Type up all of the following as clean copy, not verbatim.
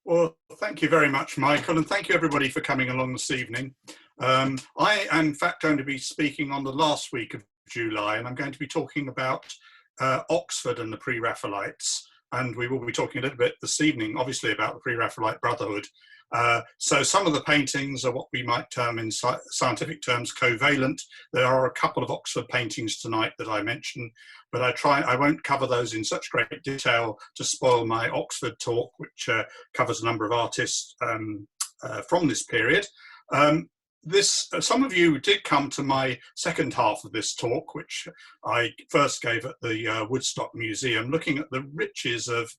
Well, thank you very much, Michael, and thank you everybody for coming along this evening. I am in fact going to be speaking on the last week of July, and I'm going to be talking about Oxford and the Pre-Raphaelites, and we will be talking a little bit this evening, obviously, about the Pre-Raphaelite Brotherhood. So some of the paintings are what we might term in scientific terms covalent. There are a couple of Oxford paintings tonight that I mentioned, but I won't cover those in such great detail to spoil my Oxford talk, which covers a number of artists from this period. Some of you did come to my second half of this talk, which I first gave at the Woodstock Museum, looking at the riches of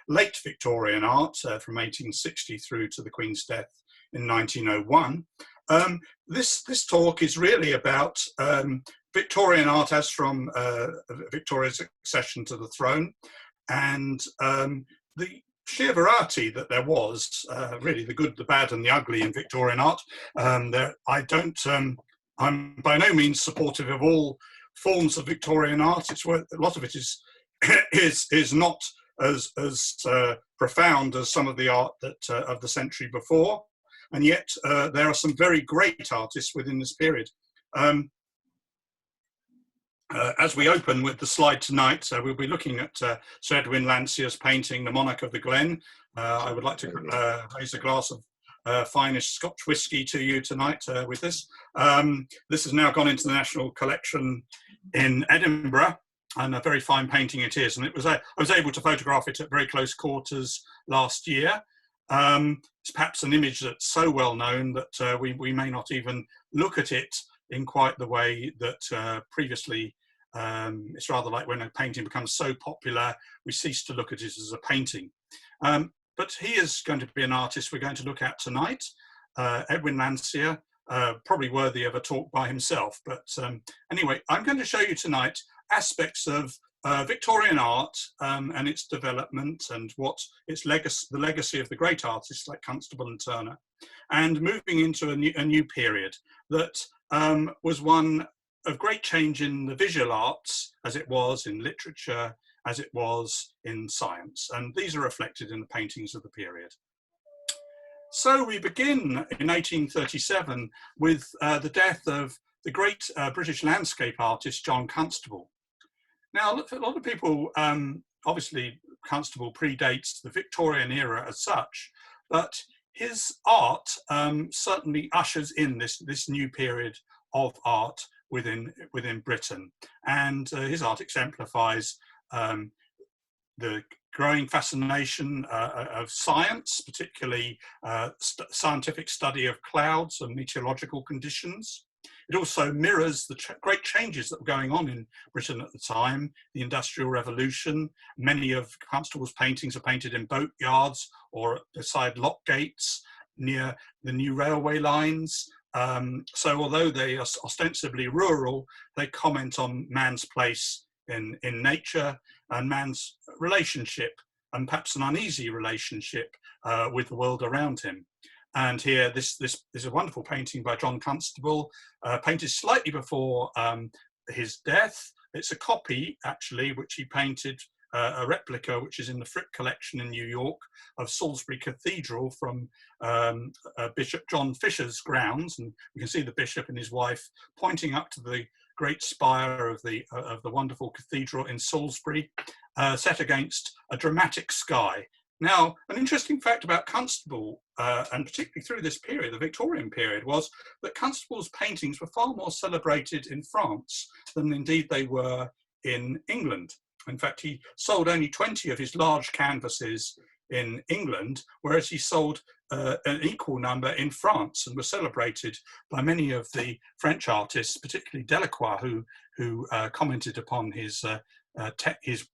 late Victorian art from 1860 through to the Queen's death in 1901. This talk is really about Victorian art as from Victoria's accession to the throne, and the sheer variety that there was, really the good, the bad and the ugly in Victorian art. I'm by no means supportive of all forms of Victorian art. A lot of it is is not as profound as some of the art that of the century before, and yet there are some very great artists within this period. As we open with the slide tonight, we'll be looking at Sir Edwin Landseer's painting, The Monarch of the Glen. I would like to raise a glass of finest Scotch whisky to you tonight with this. This has now gone into the National Collection in Edinburgh, and a very fine painting it is. And I was able to photograph it at very close quarters last year. It's perhaps an image that's so well known that we may not even look at it in quite the way that previously. It's rather like when a painting becomes so popular, we cease to look at it as a painting. But he is going to be an artist we're going to look at tonight, Edwin Landseer, probably worthy of a talk by himself. But anyway, I'm going to show you tonight aspects of Victorian art and its development and what its legacy, the legacy of the great artists like Constable and Turner, and moving into a new period that was one of great change in the visual arts, as it was in literature, as it was in science. And these are reflected in the paintings of the period. So we begin in 1837 with the death of the great British landscape artist, John Constable. Now, a lot of people, obviously Constable predates the Victorian era as such, but his art certainly ushers in this new period of art within Britain, and his art exemplifies the growing fascination of science, particularly scientific study of clouds and meteorological conditions. It also mirrors the great changes that were going on in Britain at the time, the Industrial Revolution. Many of Constable's paintings are painted in boatyards or beside lock gates near the new railway lines. So although they are ostensibly rural, they comment on man's place in nature and man's relationship, and perhaps an uneasy relationship with the world around him. And here, this is a wonderful painting by John Constable, painted slightly before his death. It's a copy, actually, which he painted, a replica, which is in the Frick collection in New York, of Salisbury Cathedral from Bishop John Fisher's grounds. And you can see the bishop and his wife pointing up to the great spire of the wonderful cathedral in Salisbury, set against a dramatic sky. Now, an interesting fact about Constable, and particularly through this period, the Victorian period, was that Constable's paintings were far more celebrated in France than indeed they were in England. In fact, he sold only 20 of his large canvases in England, whereas he sold an equal number in France, and was celebrated by many of the French artists, particularly Delacroix, who commented upon his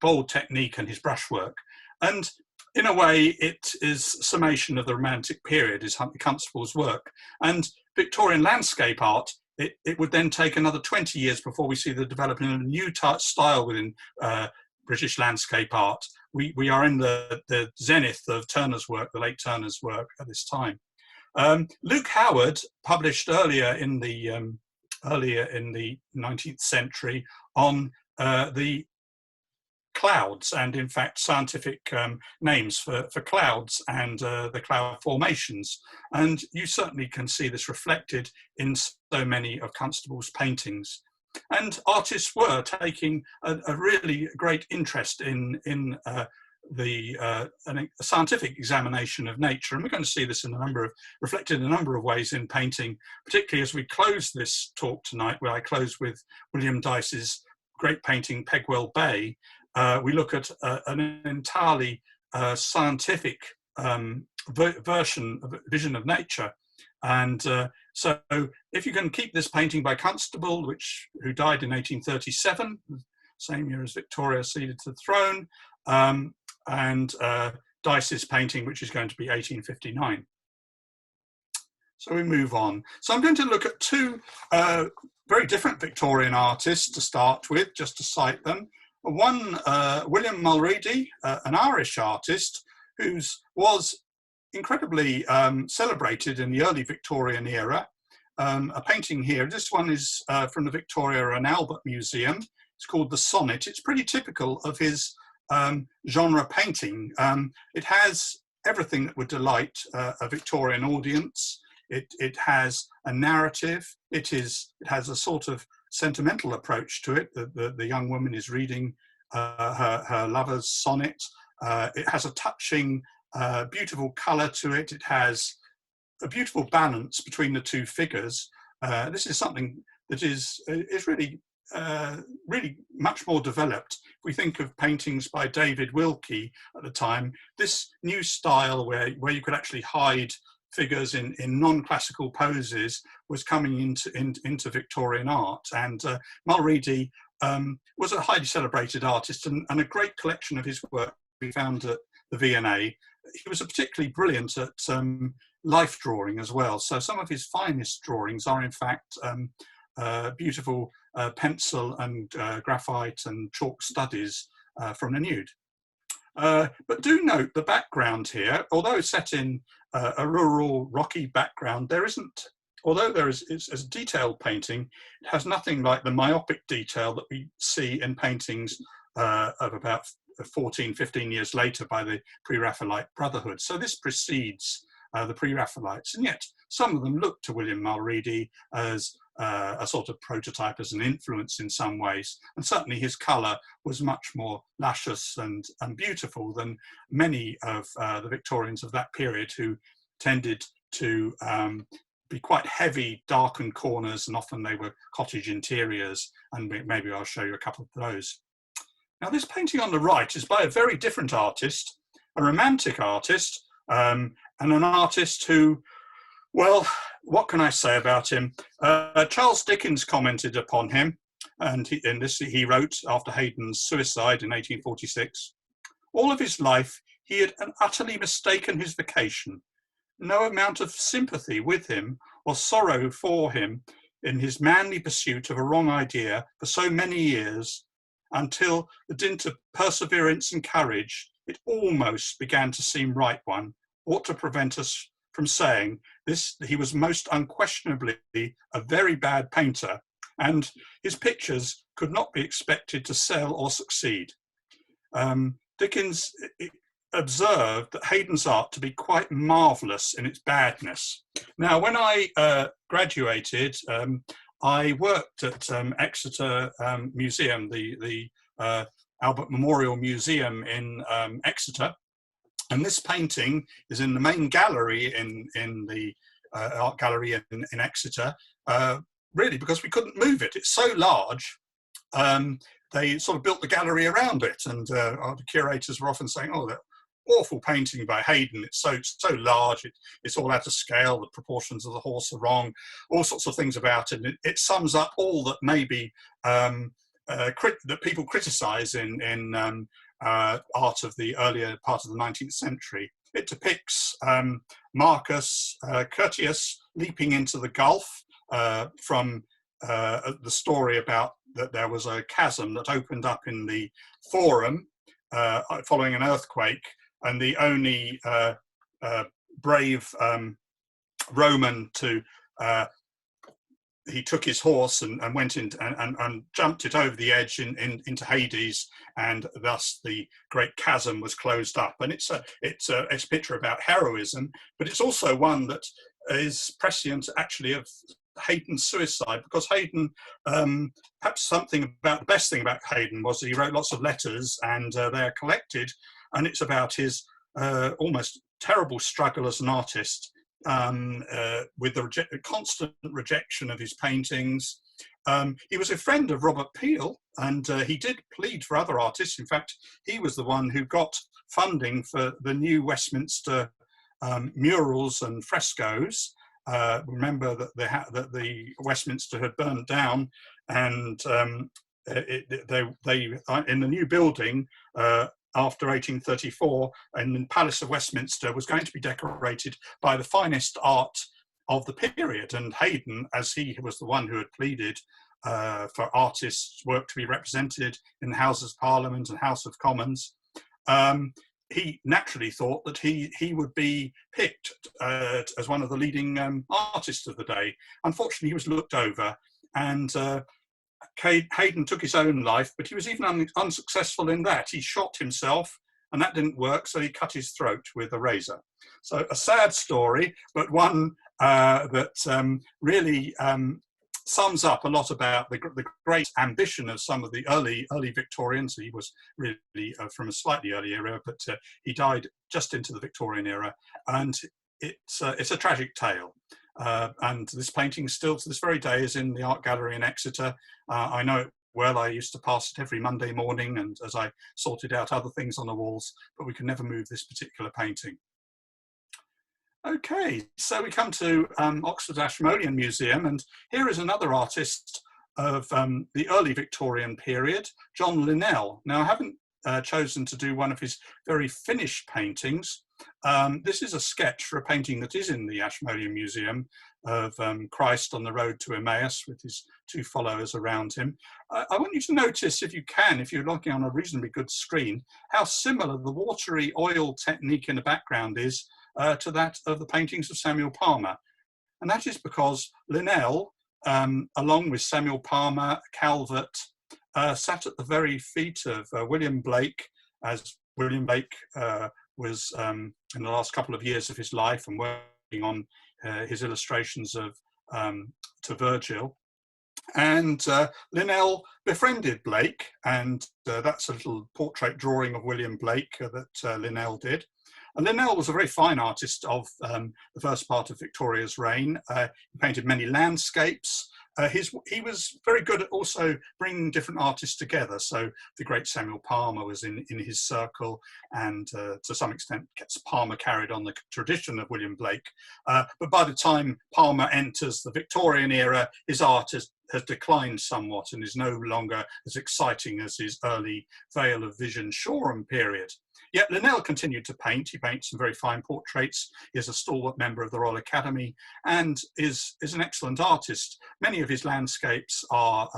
bold technique and his brushwork. And in a way, it is summation of the Romantic period, is Huntley Constable's work. And Victorian landscape art, it would then take another 20 years before we see the development of a new style within British landscape art. We are in the zenith of Turner's work, the late Turner's work at this time. Luke Howard published earlier in the 19th century on the clouds, and in fact scientific names for clouds and the cloud formations. And you certainly can see this reflected in so many of Constable's paintings. And artists were taking a really great interest in a scientific examination of nature, and we're going to see this in reflected in a number of ways in painting, particularly as we close this talk tonight, where I close with William Dyce's great painting Pegwell Bay. We look at an entirely scientific vision of nature. And so if you can keep this painting by Constable, who died in 1837, same year as Victoria acceded to the throne, and Dyce's painting, which is going to be 1859. So we move on. So I'm going to look at two very different Victorian artists to start with, just to cite them. One, William Mulready, an Irish artist who was incredibly celebrated in the early Victorian era. A painting here, this one is from the Victoria and Albert Museum. It's called The Sonnet. It's pretty typical of his genre painting. It has everything that would delight a Victorian audience. It has a narrative. It has a sort of sentimental approach to it. The young woman is reading her lover's sonnet. It has a touching, beautiful colour to it. It has a beautiful balance between the two figures. This is something that is really really much more developed. If we think of paintings by David Wilkie at the time, this new style where you could actually hide figures in non-classical poses was coming into Victorian art. And Mulready was a highly celebrated artist, and a great collection of his work we found at the V&A. He was particularly brilliant at life drawing as well. So some of his finest drawings are in fact beautiful pencil and graphite and chalk studies from the nude. But do note the background here, although it's set in a rural rocky background, although it's a detailed painting, it has nothing like the myopic detail that we see in paintings of about 14, 15 years later by the Pre-Raphaelite Brotherhood. So this precedes the Pre-Raphaelites, and yet some of them look to William Mulready as a sort of prototype, as an influence in some ways. And certainly his colour was much more luscious and beautiful than many of the Victorians of that period, who tended to be quite heavy, darkened corners, and often they were cottage interiors, and maybe I'll show you a couple of those. Now this painting on the right is by a very different artist, a romantic artist, and an artist who, well, what can I say about him? Charles Dickens commented upon him, and he wrote after Haydn's suicide in 1846, "All of his life he had utterly mistaken his vocation. No amount of sympathy with him or sorrow for him in his manly pursuit of a wrong idea for so many years, until the dint of perseverance and courage, it almost began to seem right one, ought to prevent us from saying this, he was most unquestionably a very bad painter, and his pictures could not be expected to sell or succeed." Dickens observed that Haydn's art to be quite marvellous in its badness. Now, when I graduated, I worked at Exeter Museum, the Albert Memorial Museum in Exeter. And this painting is in the main gallery in the art gallery in Exeter, really because we couldn't move it. It's so large, they sort of built the gallery around it. And the curators were often saying, "Oh, that awful painting by Haydn, it's so large, it's all out of scale, the proportions of the horse are wrong," all sorts of things about it. And it sums up all that maybe that people criticise in art of the earlier part of the 19th century. It depicts Marcus Curtius leaping into the Gulf from the story about that there was a chasm that opened up in the Forum following an earthquake, and the only brave Roman to he took his horse and went in and jumped it over the edge into Hades, and thus the great chasm was closed up. And it's a picture about heroism, but it's also one that is prescient actually of Haydn's suicide, because Haydn, perhaps something about the best thing about Haydn was that he wrote lots of letters, and they're collected, and it's about his almost terrible struggle as an artist, with the constant rejection of his paintings. He was a friend of Robert Peel, and he did plead for other artists. In fact, he was the one who got funding for the new Westminster murals and frescoes. Remember that the Westminster had burnt down, and they in the new building after 1834, and the Palace of Westminster was going to be decorated by the finest art of the period. And Haydn, as he was the one who had pleaded for artists' work to be represented in the Houses of Parliament and House of Commons, he naturally thought that he would be picked as one of the leading artists of the day. Unfortunately, he was looked over, and Haydn took his own life, but he was even unsuccessful in that. He shot himself, and that didn't work, so he cut his throat with a razor. So a sad story, but one that really sums up a lot about the great ambition of some of the early Victorians. He was really from a slightly earlier era, but he died just into the Victorian era, and it's a tragic tale. And this painting still to this very day is in the art gallery in Exeter. I know it well. I used to pass it every Monday morning, and as I sorted out other things on the walls, but we could never move this particular painting. Okay, so we come to Oxford Ashmolean Museum, and here is another artist of the early Victorian period, John Linnell. Now, I haven't chosen to do one of his very finished paintings. This is a sketch for a painting that is in the Ashmolean Museum of Christ on the road to Emmaus with his two followers around him. I want you to notice, if you can, if you're looking on a reasonably good screen, how similar the watery oil technique in the background is to that of the paintings of Samuel Palmer. And that is because Linnell, along with Samuel Palmer, Calvert, sat at the very feet of William Blake, as William Blake was in the last couple of years of his life and working on his illustrations of to Virgil. And Linnell befriended Blake, and that's a little portrait drawing of William Blake that Linnell did. And Linnell was a very fine artist of the first part of Victoria's reign. He painted many landscapes. He was very good at also bringing different artists together. So the great Samuel Palmer was in his circle, and to some extent Palmer carried on the tradition of William Blake. But by the time Palmer enters the Victorian era, his art has declined somewhat and is no longer as exciting as his early Vale of Vision Shoreham period. Yet Linnell continued to paint. He paints some very fine portraits. He is a stalwart member of the Royal Academy and is an excellent artist. Many of his landscapes are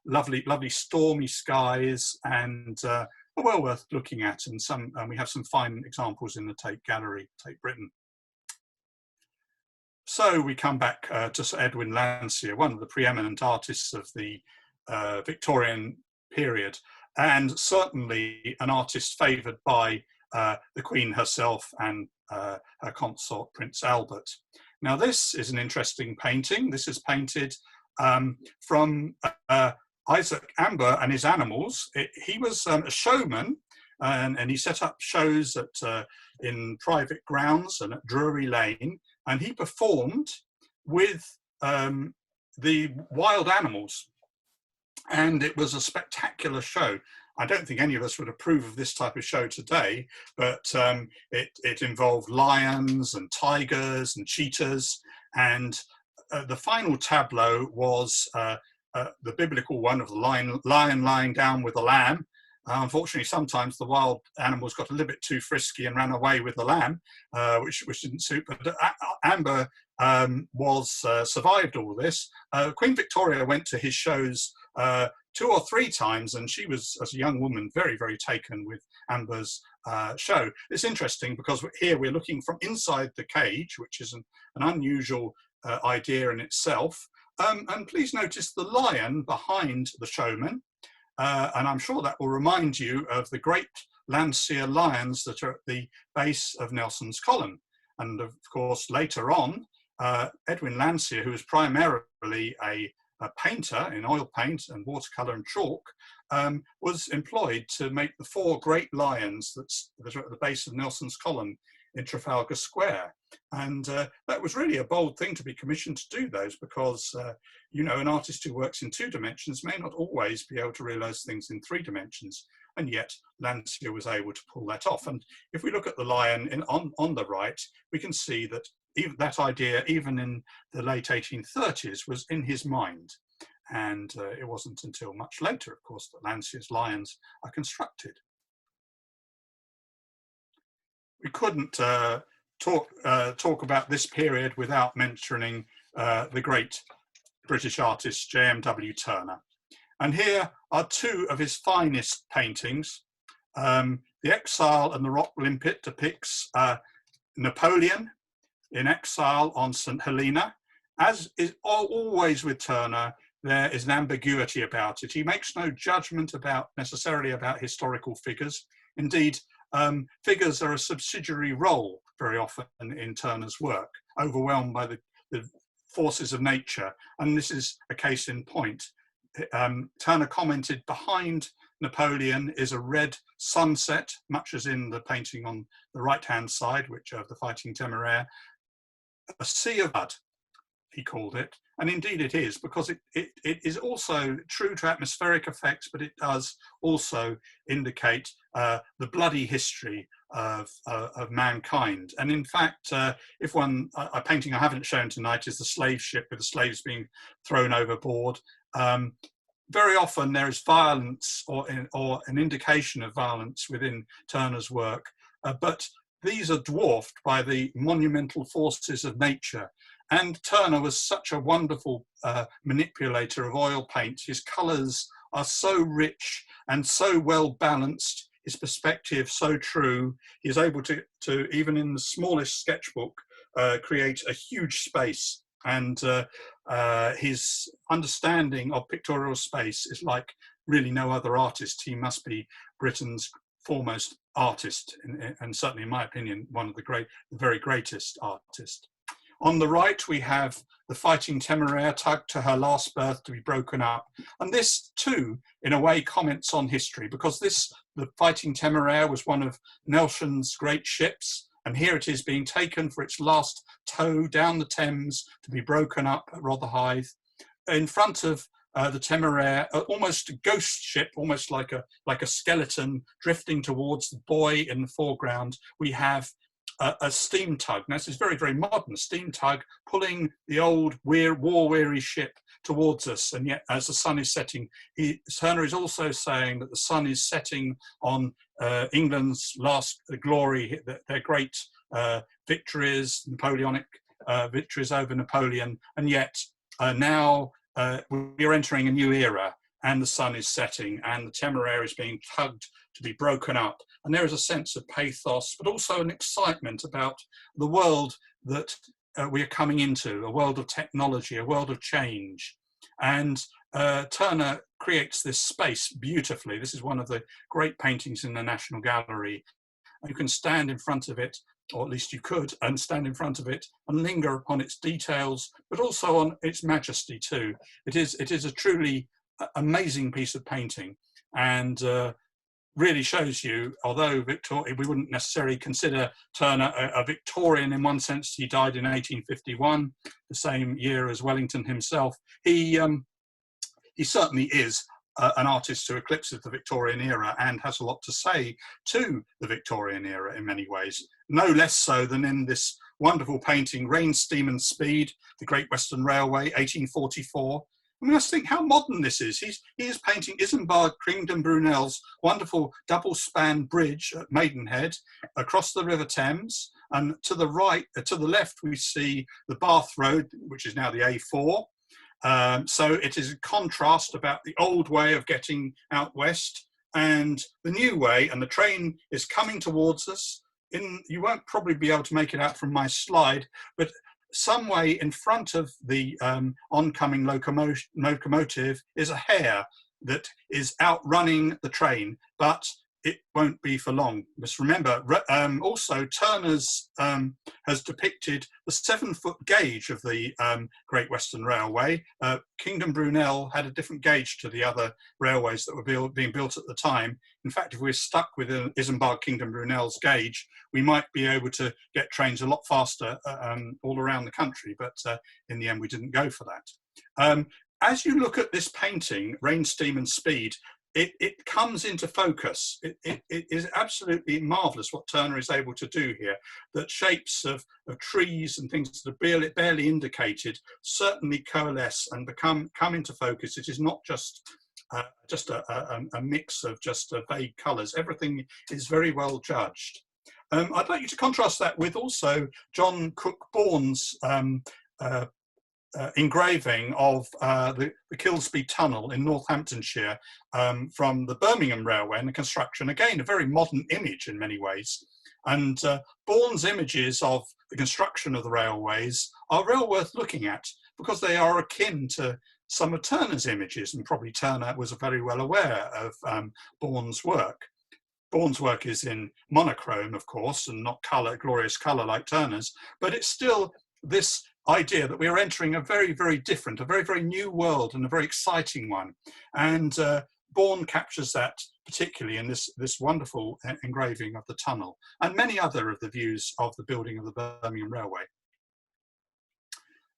lovely stormy skies, and are well worth looking at. And we have some fine examples in the Tate Gallery, Tate Britain. So we come back to Sir Edwin Landseer, one of the preeminent artists of the Victorian period, and certainly an artist favoured by the Queen herself and her consort, Prince Albert. Now, this is an interesting painting. This is painted from Isaac Amber and his animals. He was a showman, and he set up shows in private grounds and at Drury Lane, and he performed with the wild animals. And it was a spectacular show. I don't think any of us would approve of this type of show today, but it involved lions and tigers and cheetahs. And the final tableau was the biblical one of the lion lying down with the lamb. Unfortunately, sometimes the wild animals got a little bit too frisky and ran away with the lamb, which didn't suit. But Amber survived all this. Queen Victoria went to his shows 2 or 3 times, and she was, as a young woman, very, very taken with Amber's show. It's interesting because here we're looking from inside the cage, which is an unusual idea in itself. And please notice the lion behind the showman. And I'm sure that will remind you of the great Landseer lions that are at the base of Nelson's Column. And of course, later on, Edwin Landseer, who was primarily a painter in oil paint and watercolour and chalk, was employed to make the 4 great lions that are at the base of Nelson's Column in Trafalgar Square. And that was really a bold thing to be commissioned to do those, because you know, an artist who works in 2 dimensions may not always be able to realise things in 3 dimensions, and yet Landseer was able to pull that off. And if we look at the lion on the right, we can see that even that idea, even in the late 1830s, was in his mind. And it wasn't until much later, of course, that Landseer's lions are constructed. We couldn't talk about this period without mentioning the great British artist J.M.W. Turner. And here are 2 of his finest paintings. The Exile and the Rock Limpet depicts Napoleon in exile on St. Helena. As is always with Turner, there is an ambiguity about it. He makes no judgment necessarily about historical figures. Indeed, figures are a subsidiary role very often in Turner's work, overwhelmed by the forces of nature. And this is a case in point. Turner commented, behind Napoleon is a red sunset, much as in the painting on the right-hand side, which of the Fighting Temeraire, a sea of blood, he called it. And indeed it is, because it is also true to atmospheric effects, but it does also indicate the bloody history of mankind. And in fact, a painting I haven't shown tonight is the slave ship with the slaves being thrown overboard. Very often there is violence or an indication of violence within Turner's work, but these are dwarfed by the monumental forces of nature. And Turner was such a wonderful manipulator of oil paint. His colours are so rich and so well balanced, his perspective so true. He is able to even in the smallest sketchbook, create a huge space. And his understanding of pictorial space is like really no other artist. He must be Britain's foremost artist, and certainly in my opinion, one of the very greatest artists. On the right, we have the Fighting Temeraire tugged to her last berth to be broken up. And this too, in a way, comments on history, because the Fighting Temeraire was one of Nelson's great ships. And here it is being taken for its last tow down the Thames to be broken up at Rotherhithe. In front of the Temeraire, almost a ghost ship, almost like a skeleton drifting towards the buoy in the foreground, we have a steam tug. Now, this is very, very modern, steam tug pulling the old war-weary ship towards us. And yet, as the sun is setting, Turner is also saying that the sun is setting on England's last glory, their great victories, Napoleonic victories over Napoleon. And yet, now we are entering a new era, and the sun is setting, and the Temeraire is being tugged to be broken up. And there is a sense of pathos, but also an excitement about the world that we are coming into, a world of technology, a world of change. And Turner creates this space beautifully. This is one of the great paintings in the National Gallery. You can stand in front of it, or at least you could, and stand in front of it and linger upon its details, but also on its majesty too. It is a truly amazing piece of painting, and really shows you, although we wouldn't necessarily consider Turner a Victorian in one sense. He died in 1851, the same year as Wellington himself. He certainly is an artist who eclipses the Victorian era and has a lot to say to the Victorian era in many ways. No less so than in this wonderful painting, Rain, Steam and Speed, the Great Western Railway, 1844. We must think how modern this is. He is painting Isambard Cringdon Brunel's wonderful double-span bridge at Maidenhead across the River Thames. And to the right, to the left, we see the Bath Road, which is now the A4. So it is a contrast about the old way of getting out west and the new way, and the train is coming towards us. You won't probably be able to make it out from my slide, but some way in front of the oncoming locomotive is a hare that is outrunning the train, but it won't be for long. Just remember, also Turner's has depicted the 7-foot gauge of the Great Western Railway. Kingdom Brunel had a different gauge to the other railways that were being built at the time. In fact, if we're stuck with Isambard Kingdom Brunel's gauge, we might be able to get trains a lot faster all around the country, but in the end we didn't go for that. As you look at this painting, Rain, Steam and Speed, it comes into focus. It is absolutely marvellous what Turner is able to do here, that shapes of trees and things that are barely indicated certainly coalesce and come into focus. It is not just a mix of just vague colours. Everything is very well judged. I'd like you to contrast that with also John Cook Bourne's engraving of the Kilsby Tunnel in Northamptonshire from the Birmingham Railway and the construction. Again, a very modern image in many ways. And Bourne's images of the construction of the railways are well worth looking at because they are akin to some of Turner's images, and probably Turner was very well aware of Bourne's work. Bourne's work is in monochrome, of course, and not glorious colour like Turner's, but it's still this idea that we are entering a very, very different, a very, very new world and a very exciting one. And Bourne captures that particularly in this wonderful engraving of the tunnel and many other of the views of the building of the Birmingham Railway.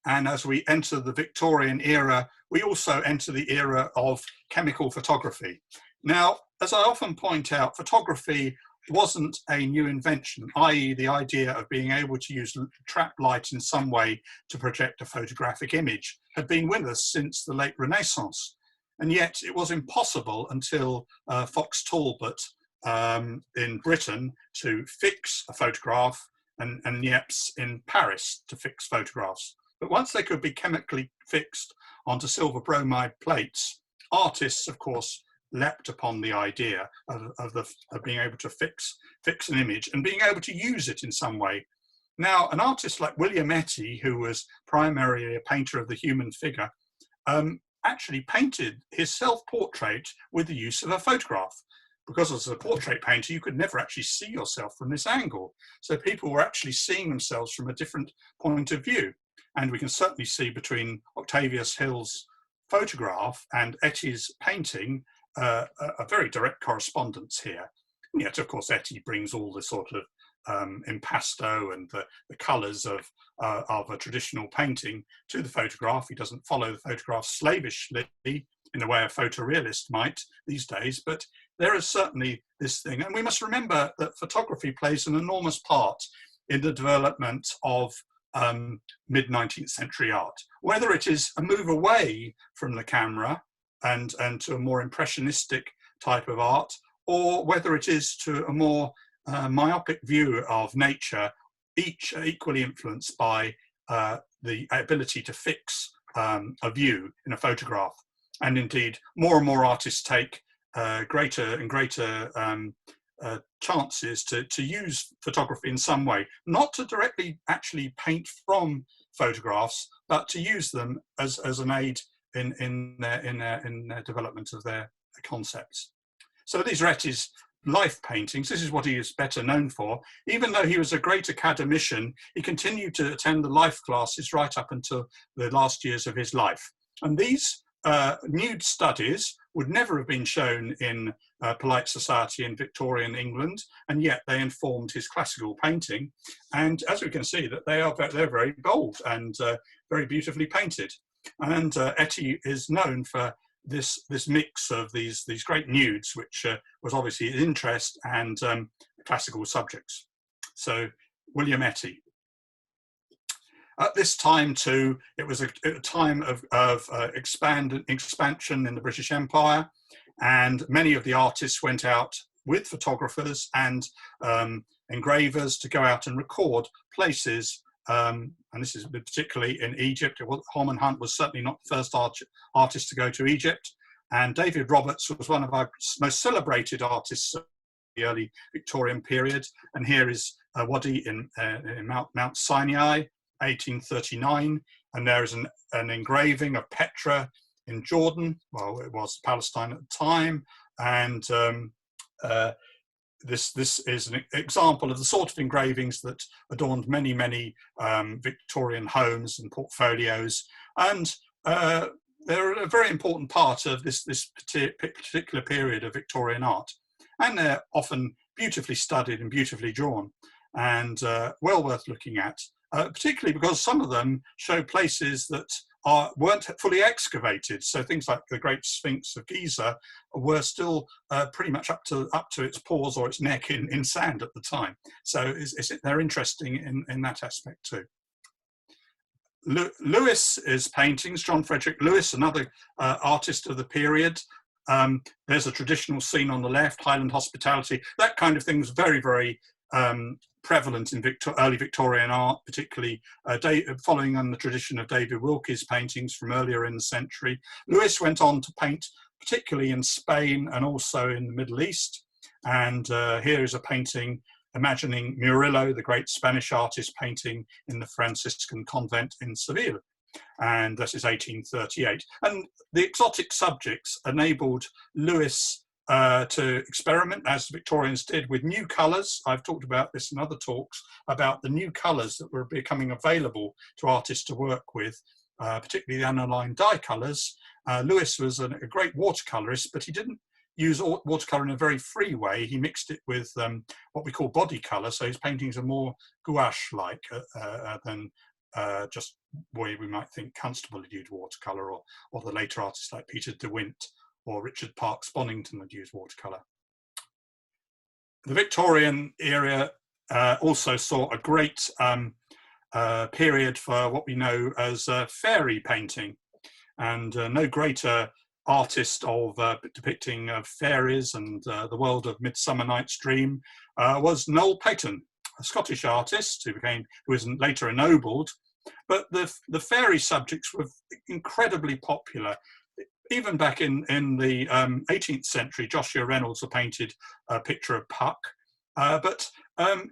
And as we enter the Victorian era, we also enter the era of chemical photography. Now, as I often point out, photography wasn't a new invention, i.e. the idea of being able to use trap light in some way to project a photographic image had been with us since the late Renaissance. And yet it was impossible until Fox Talbot in Britain to fix a photograph and Niepce in Paris to fix photographs. But once they could be chemically fixed onto silver bromide plates, artists, of course, leapt upon the idea of being able to fix an image and being able to use it in some way. Now, an artist like William Etty, who was primarily a painter of the human figure, actually painted his self-portrait with the use of a photograph. Because as a portrait painter, you could never actually see yourself from this angle. So people were actually seeing themselves from a different point of view. And we can certainly see between Octavius Hill's photograph and Etty's painting a very direct correspondence here. And yet, of course, Etty brings all the sort of impasto and the colours of a traditional painting to the photograph. He doesn't follow the photograph slavishly in the way a photorealist might these days, but there is certainly this thing. And we must remember that photography plays an enormous part in the development of mid-19th century art, whether it is a move away from the camera and to a more impressionistic type of art, or whether it is to a more myopic view of nature, each equally influenced by the ability to fix a view in a photograph. And indeed, more and more artists take greater and greater chances to use photography in some way, not to directly actually paint from photographs, but to use them as an aid in their development of their concepts. So these are Etty's life paintings. This is what he is better known for. Even though he was a great academician, he continued to attend the life classes right up until the last years of his life. And these nude studies would never have been shown in polite society in Victorian England, and yet they informed his classical painting. And as we can see, that they're very bold and very beautifully painted. And Etty is known for this mix of these great nudes, which was obviously his interest, and classical subjects. So William Etty. At this time too, it was a time of expansion in the British Empire, and many of the artists went out with photographers and engravers to go out and record places. And this is particularly in Egypt. Holman Hunt was certainly not the first artist to go to Egypt, and David Roberts was one of our most celebrated artists of the early Victorian period. And here is Wadi in Mount Sinai, 1839, and there is an engraving of Petra in Jordan. Well, it was Palestine at the time, and this is an example of the sort of engravings that adorned many Victorian homes and portfolios, and they're a very important part of this particular period of Victorian art, and they're often beautifully studied and beautifully drawn, and well worth looking at, particularly because some of them show places that weren't fully excavated. So things like the Great Sphinx of Giza were still pretty much up to its paws or its neck in sand at the time. So they're interesting in that aspect too. Lewis's paintings, John Frederick Lewis, another artist of the period. There's a traditional scene on the left, Highland hospitality. That kind of thing was very prevalent in early Victorian art, particularly following on the tradition of David Wilkie's paintings from earlier in the century. Lewis went on to paint particularly in Spain and also in the Middle East. And here is a painting imagining Murillo, the great Spanish artist, painting in the Franciscan convent in Seville. And this is 1838. And the exotic subjects enabled Lewis to experiment, as Victorians did, with new colours. I've talked about this in other talks, about the new colours that were becoming available to artists to work with, particularly the aniline dye colours. Lewis was a great watercolourist, but he didn't use watercolour in a very free way. He mixed it with what we call body colour, so his paintings are more gouache-like than just where we might think Constable had used watercolour, or the later artists like Peter de Wint or Richard Parkes Bonington had used watercolour. The Victorian era also saw a great period for what we know as fairy painting, and no greater artist of depicting fairies and the world of Midsummer Night's Dream was Noel Paton, a Scottish artist who was later ennobled. But the fairy subjects were incredibly popular. Even back in the 18th century, Joshua Reynolds had painted a picture of Puck, but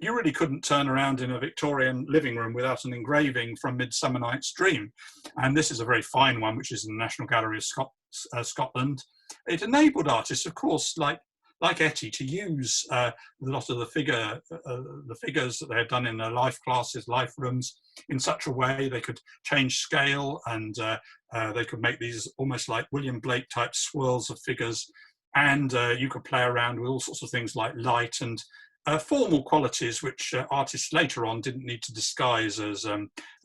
you really couldn't turn around in a Victorian living room without an engraving from Midsummer Night's Dream. And this is a very fine one, which is in the National Gallery of Scotland. It enabled artists, of course, like Etty, to use a lot of the figures that they had done in their life classes, life rooms, in such a way they could change scale, and they could make these almost like William Blake type swirls of figures, and you could play around with all sorts of things like light and formal qualities, which artists later on didn't need to disguise as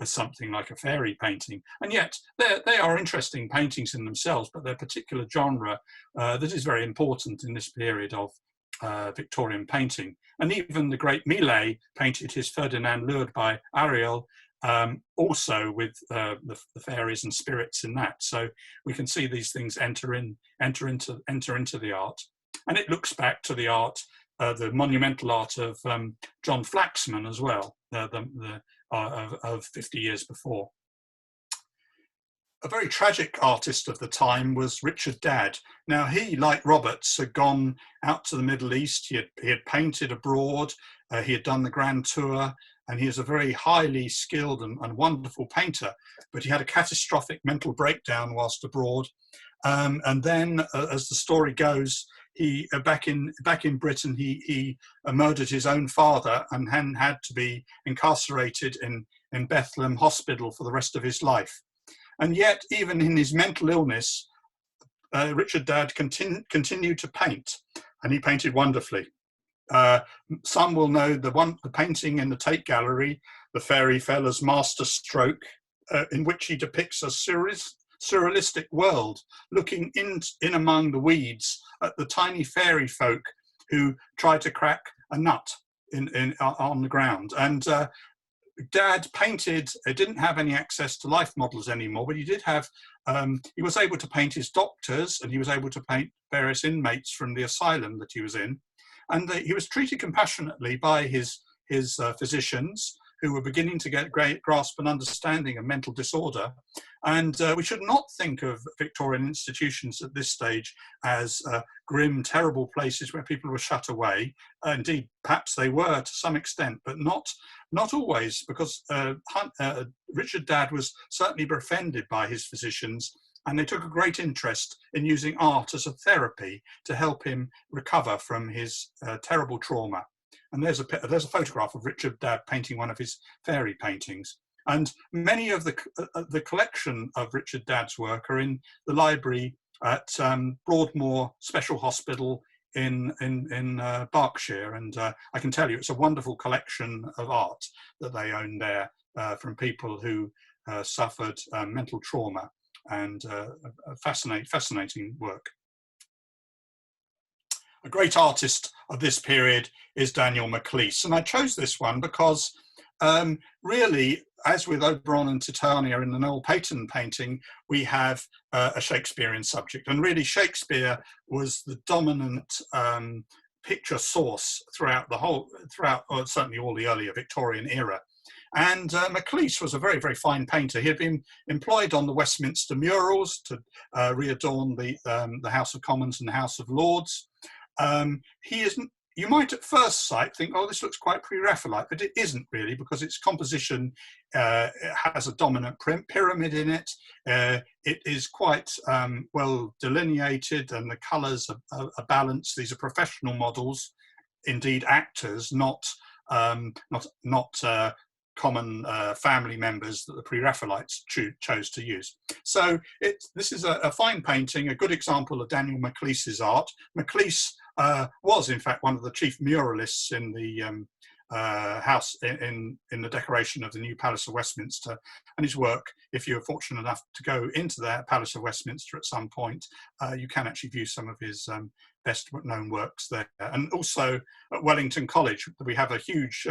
something like a fairy painting. And yet they are interesting paintings in themselves, but they're a particular genre that is very important in this period of Victorian painting. And even the great Millais painted his Ferdinand lured by Ariel, also with the fairies and spirits in that. So we can see these things enter into the art. And it looks back to the art, the monumental art of John Flaxman as well, of 50 years before. A very tragic artist of the time was Richard Dadd. Now he, like Roberts, had gone out to the Middle East. He had painted abroad. He had done the Grand Tour, and he is a very highly skilled and wonderful painter. But he had a catastrophic mental breakdown whilst abroad. And then, as the story goes, he back in Britain, he murdered his own father and had to be incarcerated in Bethlehem Hospital for the rest of his life. And yet, even in his mental illness, Richard Dadd continued to paint, and he painted wonderfully. Some will know the painting in the Tate Gallery, the Fairy Fella's Master Stroke, in which he depicts a surrealistic world, looking in among the weeds at the tiny fairy folk who try to crack a nut on the ground. And Dadd painted, didn't have any access to life models anymore, but he did have, he was able to paint his doctors, and he was able to paint various inmates from the asylum that he was in. And he was treated compassionately by his physicians, who were beginning to get great grasp and understanding of mental disorder. And we should not think of Victorian institutions at this stage as grim, terrible places where people were shut away. Indeed, perhaps they were to some extent, but not always, because Richard Dadd was certainly befriended by his physicians, and they took a great interest in using art as a therapy to help him recover from his terrible trauma. And there's a photograph of Richard Dadd painting one of his fairy paintings. And many of the collection of Richard Dadd's work are in the library at Broadmoor Special Hospital in Berkshire. And I can tell you it's a wonderful collection of art that they own there from people who suffered mental trauma, and fascinating work. A great artist of this period is Daniel Millais, and I chose this one because really, as with Oberon and Titania in the Noel Paton painting, we have a Shakespearean subject, and really Shakespeare was the dominant picture source throughout certainly all the earlier Victorian era. And Millais was a very, very fine painter. He had been employed on the Westminster murals to readorn the House of Commons and the House of Lords. You might at first sight think, oh, this looks quite pre-Raphaelite, but it isn't really, because its composition has a dominant pyramid in it. It is quite well delineated, and the colours are balanced. These are professional models, indeed actors, not common family members that the pre-Raphaelites chose to use. So this is a fine painting, a good example of Daniel Millais's art. Millais was in fact one of the chief muralists in the house in the decoration of the new Palace of Westminster, and his work, if you're fortunate enough to go into the Palace of Westminster at some point, you can actually view some of his best known works there. And also at Wellington College we have a huge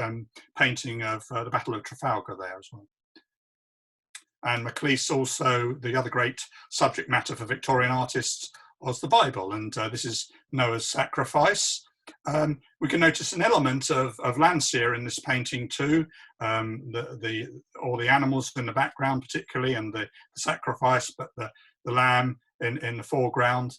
painting of the Battle of Trafalgar there as well. And Millais also, the other great subject matter for Victorian artists was the Bible, and this is Noah's sacrifice. We can notice an element of Landseer in this painting too, all the animals in the background particularly, and the sacrifice, but the lamb in the foreground.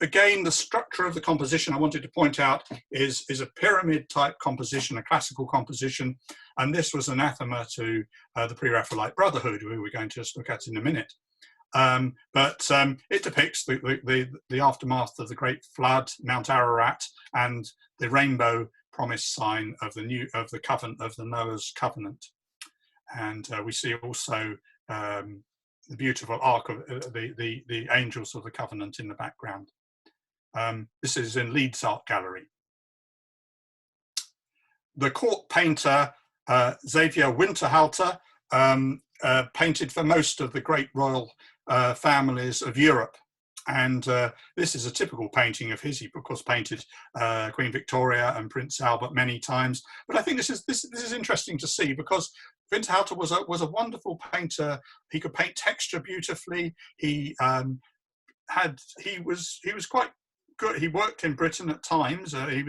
Again, the structure of the composition I wanted to point out is a pyramid type composition, a classical composition, and this was anathema to the Pre-Raphaelite Brotherhood, who we're going to just look at in a minute. But it depicts the aftermath of the Great Flood, Mount Ararat, and the rainbow promise sign of the covenant of the Noah's covenant. And we see also the beautiful ark of the angels of the covenant in the background. This is in Leeds Art Gallery. The court painter Xavier Winterhalter painted for most of the great royal families of Europe, and this is a typical painting of his. He of course painted Queen Victoria and Prince Albert many times, but I think this is interesting to see, because Winterhalter was a wonderful painter. He could paint texture beautifully. He was quite good. He worked in Britain at times. He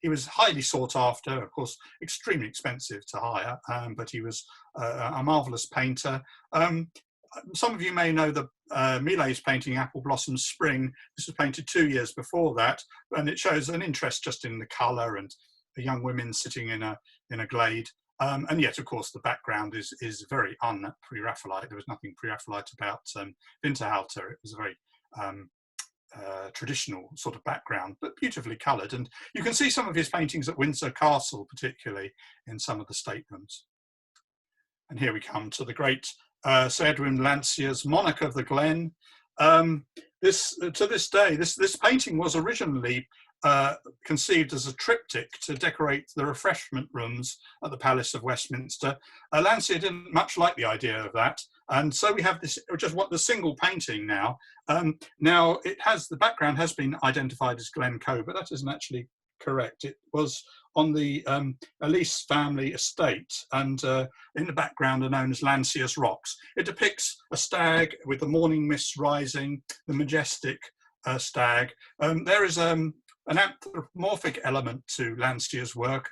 was highly sought after, of course, extremely expensive to hire, but he was a marvelous painter. Some of you may know the Millais painting Apple Blossom Spring. This was painted 2 years before that, and it shows an interest just in the colour and the young women sitting in a glade. And yet, of course, the background is very un-Pre-Raphaelite. There was nothing Pre-Raphaelite about Winterhalter. It was a very traditional sort of background, but beautifully coloured. And you can see some of his paintings at Windsor Castle, particularly in some of the staterooms. And here we come to the great Sir Edwin Landseer's Monarch of the Glen. To this day, this painting was originally conceived as a triptych to decorate the refreshment rooms at the Palace of Westminster. Landseer didn't much like the idea of that, and so we have this the single painting now. Now the background has been identified as Glencoe, but that isn't actually correct. It was on the Elise family estate, and in the background are known as Landseer's Rocks. It depicts a stag with the morning mist rising, the majestic stag. There is an anthropomorphic element to Landseer's work,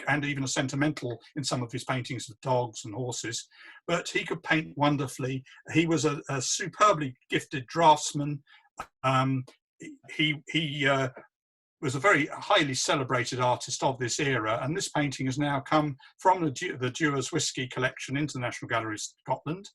and even a sentimental in some of his paintings of dogs and horses, but he could paint wonderfully. He was a superbly gifted draftsman. He was a very highly celebrated artist of this era, and this painting has now come from the Dewar's Whiskey collection into the National Gallery of Scotland.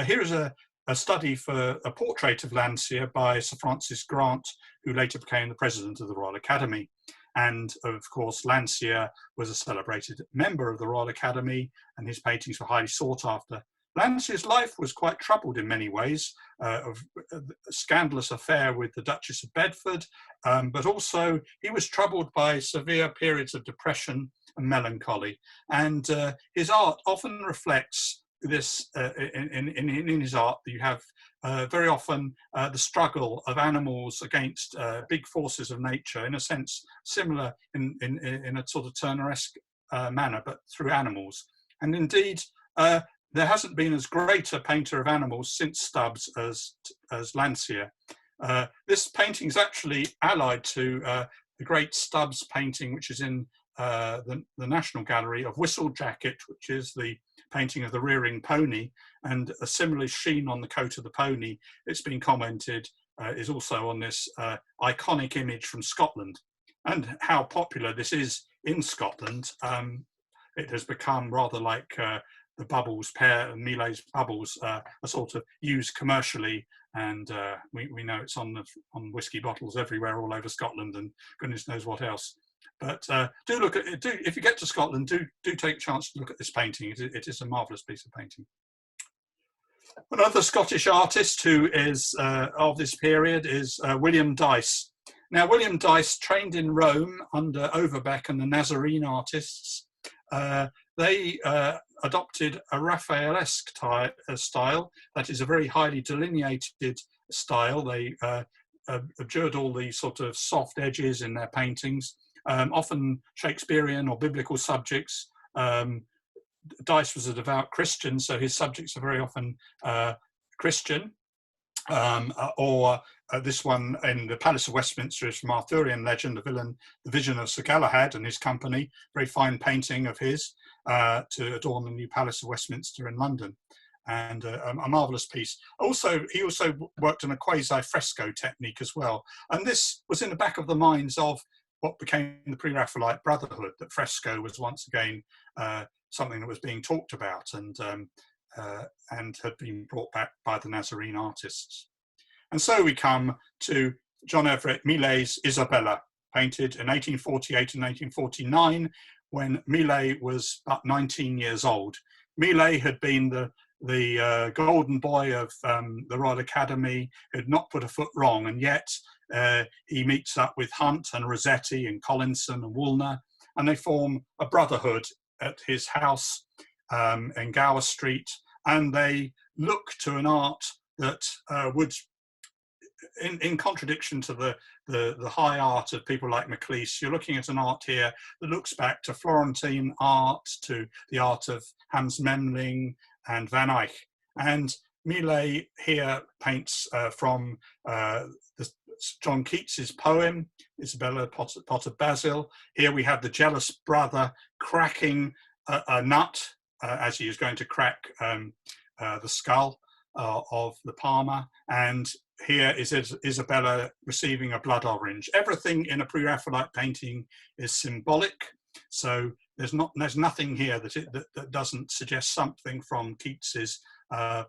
Here is a study for a portrait of Landseer by Sir Francis Grant, who later became the president of the Royal Academy. And of course, Landseer was a celebrated member of the Royal Academy, and his paintings were highly sought after. Landseer's life was quite troubled in many ways, of a scandalous affair with the Duchess of Bedford, but also he was troubled by severe periods of depression and melancholy. And his art often reflects this. In his art, you have very often the struggle of animals against big forces of nature, in a sense similar in a sort of Turneresque manner, but through animals. And indeed, there hasn't been as great a painter of animals since Stubbs as Landseer. This painting is actually allied to the great Stubbs painting, which is in the National Gallery, of Whistle Jacket, which is the painting of the rearing pony, and a similar sheen on the coat of the pony. It's been commented is also on this iconic image from Scotland. And how popular this is in Scotland, it has become rather like the bubbles pair, Millais bubbles, are sort of used commercially, and we know it's on whiskey bottles everywhere all over Scotland, and goodness knows what else. But do look at it. If you get to Scotland, do take a chance to look at this painting. It is a marvellous piece of painting. Another Scottish artist who is of this period is William Dyce. Now, William Dyce trained in Rome under Overbeck and the Nazarene artists. They adopted a Raphaelesque style, that is a very highly delineated style. They abjured all the sort of soft edges in their paintings, often Shakespearean or biblical subjects. Dyce was a devout Christian, so his subjects are very often Christian. This one in the Palace of Westminster is from Arthurian legend, the Vision of Sir Galahad and his company, very fine painting of his to adorn the new Palace of Westminster in London, and a marvellous piece. He also worked on a quasi-fresco technique as well, and this was in the back of the minds of what became the Pre-Raphaelite Brotherhood, that fresco was once again something that was being talked about and had been brought back by the Nazarene artists. And so we come to John Everett Millais' Isabella, painted in 1848 and 1849, when Millais was about 19 years old. Millais had been the golden boy of the Royal Academy, had not put a foot wrong, and yet he meets up with Hunt and Rossetti and Collinson and Woolner, and they form a brotherhood at his house in Gower Street, and they look to an art that would, in contradiction to the high art of people like Maclise, you're looking at an art here that looks back to Florentine art, to the art of Hans Memling and Van Eyck. And Millais here paints from John Keats's poem, Isabella Pot of Basil. Here we have the jealous brother cracking a nut as he is going to crack the skull of the palmer, and here is Isabella receiving a blood orange. Everything in a Pre-Raphaelite painting is symbolic, so there's nothing here that doesn't suggest something from Keats's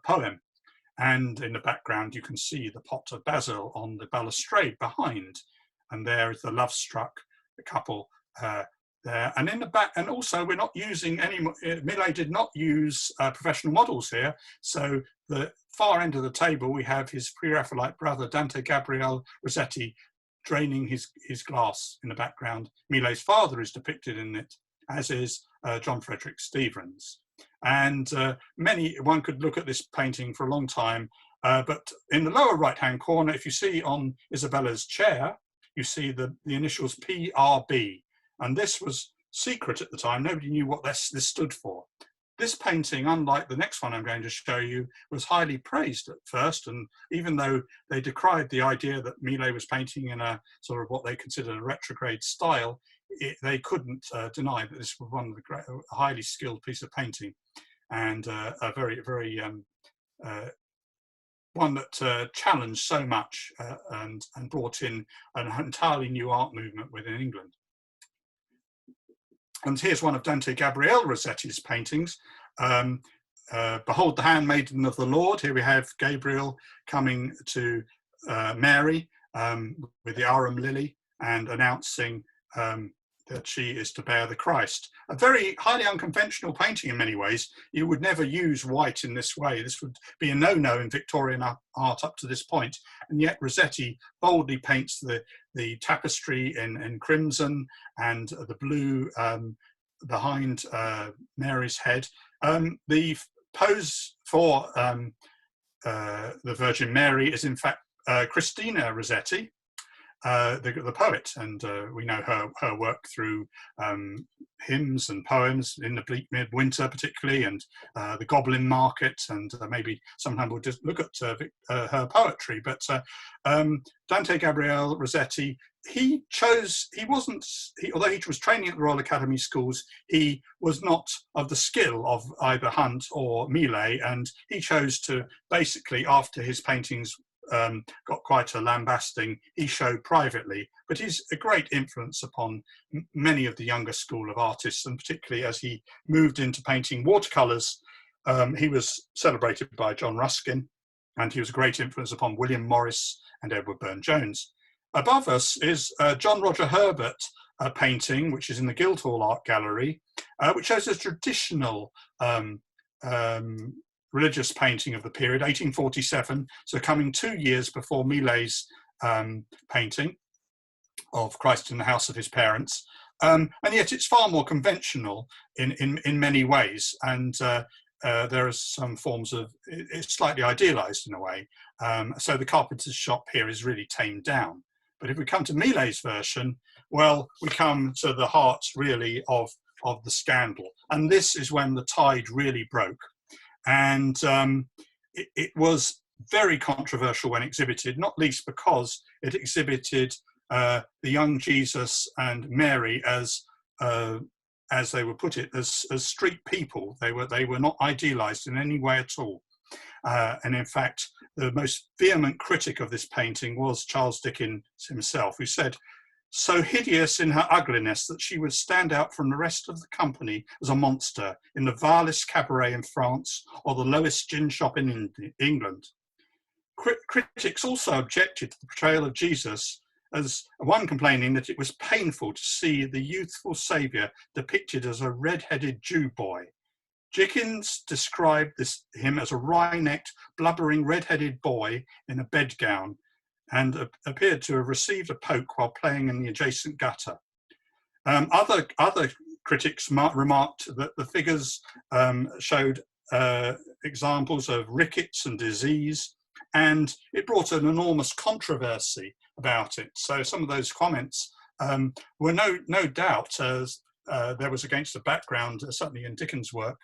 poem. And in the background, you can see the pot of basil on the balustrade behind, and there is the love-struck couple there. And in the back, and also we're not using any. Millais did not use professional models here, so the far end of the table we have his Pre-Raphaelite brother Dante Gabriel Rossetti draining his glass in the background. Millais' father is depicted in it, as is John Frederick Stevens. And one could look at this painting for a long time, but in the lower right-hand corner, if you see on Isabella's chair, you see the initials PRB, and this was secret at the time. Nobody knew what this stood for. this painting, unlike the next one I'm going to show you, was highly praised at first, and even though they decried the idea that Millais was painting in a sort of what they considered a retrograde style, they couldn't deny that this was one of the great, highly skilled piece of painting, and a very, very one that challenged so much and brought in an entirely new art movement within England. And here's one of Dante Gabriel Rossetti's paintings. Behold the handmaiden of the Lord. Here we have Gabriel coming to Mary with the arum lily and announcing that she is to bear the Christ. A very highly unconventional painting in many ways. You would never use white in this way. This would be a no-no in Victorian art up to this point. And yet Rossetti boldly paints the tapestry in crimson and the blue behind Mary's head. The pose for the Virgin Mary is in fact Christina Rossetti, the poet, and we know her work through hymns and poems in the bleak midwinter particularly, and the Goblin Market, and maybe sometime we'll just look at her poetry. But Dante Gabriel Rossetti, although he was training at the Royal Academy schools, he was not of the skill of either Hunt or Millais, and he chose to basically, after his paintings got quite a lambasting, he showed privately, but he's a great influence upon many of the younger school of artists, and particularly as he moved into painting watercolours, he was celebrated by John Ruskin, and he was a great influence upon William Morris and Edward Burne-Jones. Above us is John Roger Herbert painting, which is in the Guildhall Art Gallery, which shows a traditional religious painting of the period, 1847, so coming 2 years before Millais' painting of Christ in the house of his parents. And yet it's far more conventional in many ways, and there are some forms of, it's slightly idealized in a way. So the carpenter's shop here is really tamed down. But if we come to Millais' version, well, we come to the heart really of the scandal. And this is when the tide really broke. And it was very controversial when exhibited, not least because it exhibited the young Jesus and Mary as they would put it, as street people. They were not idealized in any way at all. And in fact, the most vehement critic of this painting was Charles Dickens himself, who said, "So hideous in her ugliness that she would stand out from the rest of the company as a monster in the vilest cabaret in France or the lowest gin shop in England." Critics also objected to the portrayal of Jesus, as one complaining that it was painful to see the youthful saviour depicted as a red-headed Jew boy. Dickens described him as a wry-necked, blubbering, red-headed boy in a bedgown, and appeared to have received a poke while playing in the adjacent gutter. Other critics remarked that the figures showed examples of rickets and disease, and it brought an enormous controversy about it. So some of those comments were no doubt, as there was against the background, certainly in Dickens' work,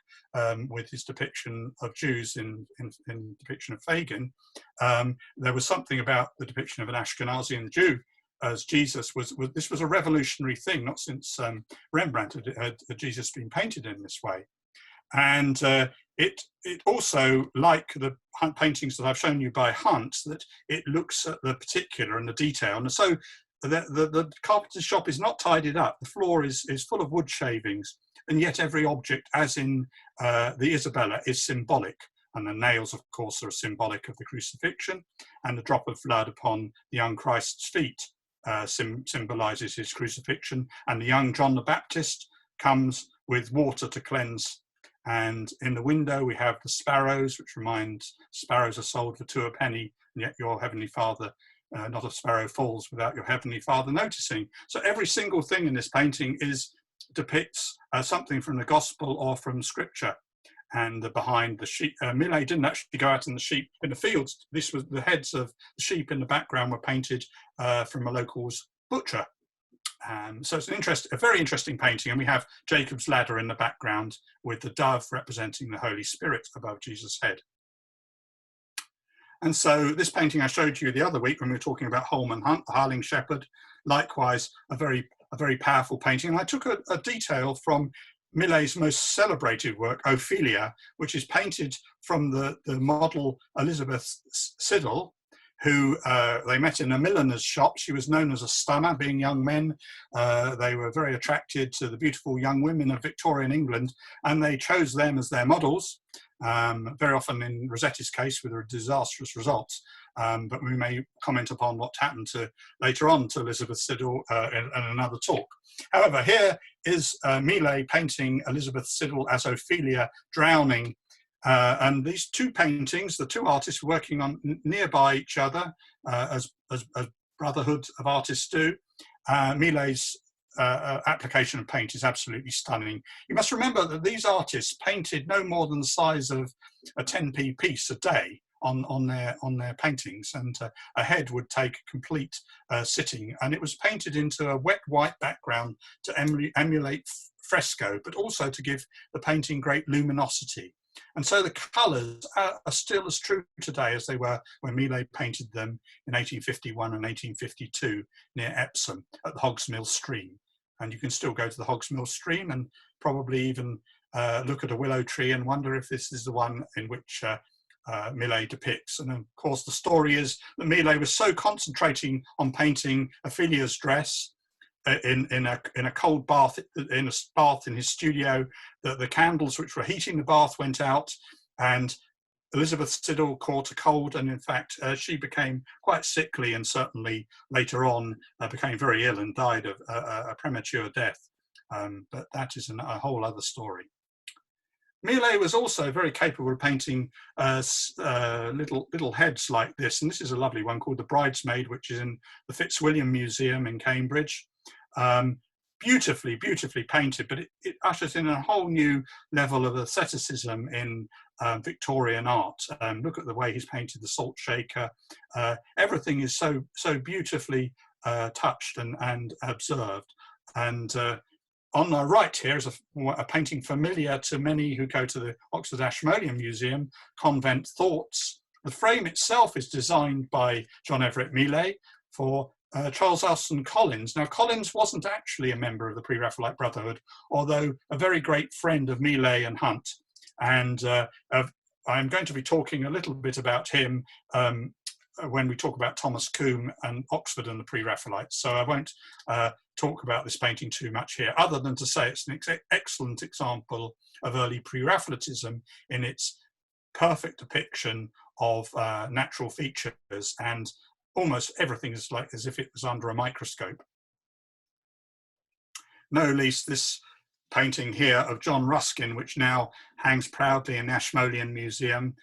with his depiction of Jews in depiction of Fagin, there was something about the depiction of an Ashkenazi Jew as Jesus this was a revolutionary thing. Not since Rembrandt had Jesus been painted in this way. And it also, like the paintings that I've shown you by Hunt, that it looks at the particular and the detail. And so the carpenter's shop is not tidied up. The floor is full of wood shavings, and yet every object, as in the Isabella, is symbolic. And the nails, of course, are symbolic of the crucifixion, and the drop of blood upon the young Christ's feet symbolizes his crucifixion. And the young John the Baptist comes with water to cleanse. And in the window we have the sparrows, which reminds sparrows are sold for 2 a penny, and yet your heavenly Father, not a sparrow falls without your heavenly Father noticing. So every single thing in this painting depicts something from the gospel or from scripture. And behind the sheep, Millais didn't actually go out in the fields. This was the heads of the sheep in the background were painted from a local's butcher. So it's a very interesting painting, and we have Jacob's ladder in the background with the dove representing the Holy Spirit above Jesus' head. And so this painting I showed you the other week when we were talking about Holman Hunt, the Hireling Shepherd, likewise a very powerful painting. And I took a detail from Millais' most celebrated work, Ophelia, which is painted from the model Elizabeth Siddal, who they met in a milliner's shop. She was known as a stunner, being young men. They were very attracted to the beautiful young women of Victorian England, and they chose them as their models, very often in Rossetti's case with disastrous results. But we may comment upon what happened later on to Elizabeth Siddal in another talk. However, here is Millais painting Elizabeth Siddal as Ophelia drowning. And these two paintings, the two artists working on nearby each other, as brotherhood of artists do, Millais' application of paint is absolutely stunning. You must remember that these artists painted no more than the size of a 10p piece a day on their paintings, and a head would take a complete sitting, and it was painted into a wet white background to emulate fresco, but also to give the painting great luminosity. And so the colours are still as true today as they were when Millais painted them in 1851 and 1852 near Epsom at the Hogsmill Stream. And you can still go to the Hogsmill Stream and probably even look at a willow tree and wonder if this is the one in which Millais depicts. And of course the story is that Millais was so concentrating on painting Ophelia's dress in a cold bath, in a bath in his studio, that the candles which were heating the bath went out, and Elizabeth Siddal caught a cold, and in fact she became quite sickly, and certainly later on became very ill and died of a premature death. But that is a whole other story. Millais was also very capable of painting little heads like this, and this is a lovely one called The Bridesmaid, which is in the Fitzwilliam Museum in Cambridge. Beautifully painted, but it ushers in a whole new level of aestheticism in Victorian art. Look at the way he's painted the salt shaker. Everything is so beautifully touched and observed. And on the right here is a painting familiar to many who go to the Oxford Ashmolean Museum, Convent Thoughts. The frame itself is designed by John Everett Millais for Charles Alston Collins. Now, Collins wasn't actually a member of the Pre-Raphaelite Brotherhood, although a very great friend of Millais and Hunt. And I'm going to be talking a little bit about him when we talk about Thomas Combe and Oxford and the Pre-Raphaelites. So I won't talk about this painting too much here, other than to say it's an excellent example of early Pre-Raphaelitism in its perfect depiction of natural features, and almost everything is like as if it was under a microscope. No least this painting here of John Ruskin, which now hangs proudly in the Ashmolean Museum.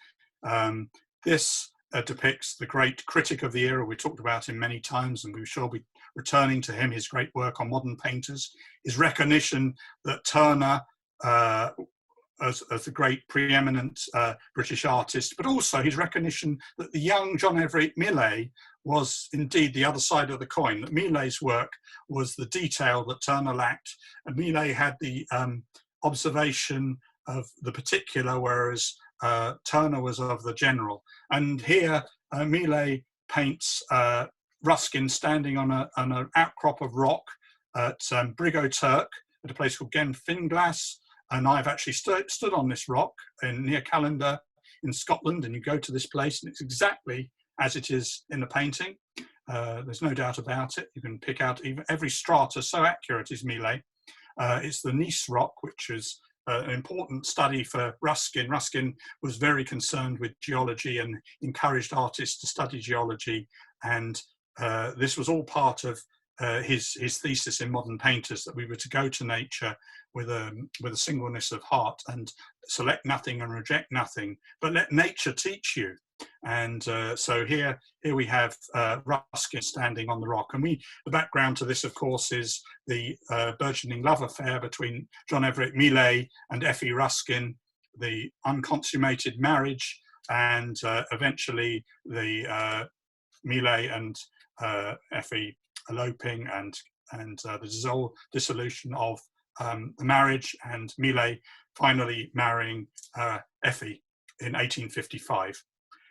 This depicts the great critic of the era we talked about him many times, and we shall be returning to him, his great work on modern painters, his recognition that Turner as a great preeminent British artist, but also his recognition that the young John Everett Millais was indeed the other side of the coin, that Millais' work was the detail that Turner lacked, and Millais had the observation of the particular, whereas Turner was of the general. And here Millais paints Ruskin standing on an outcrop of rock at Briggo Turk, at a place called Genfinglas. And I've actually stood on this rock near Callander in Scotland, and you go to this place and it's exactly as it is in the painting. There's no doubt about it. You can pick out even every strata, so accurate is Millais. It's the Nice rock, which is an important study for Ruskin. Ruskin was very concerned with geology and encouraged artists to study geology, and this was all part of his thesis in Modern Painters, that we were to go to nature with a singleness of heart and select nothing and reject nothing, but let nature teach you. And so here we have Ruskin standing on the rock, and the background to this, of course, is the burgeoning love affair between John Everett Millais and Effie Ruskin, the unconsummated marriage, and eventually the Millais and Effie eloping and the dissolution of the marriage, and Millais finally marrying Effie in 1855.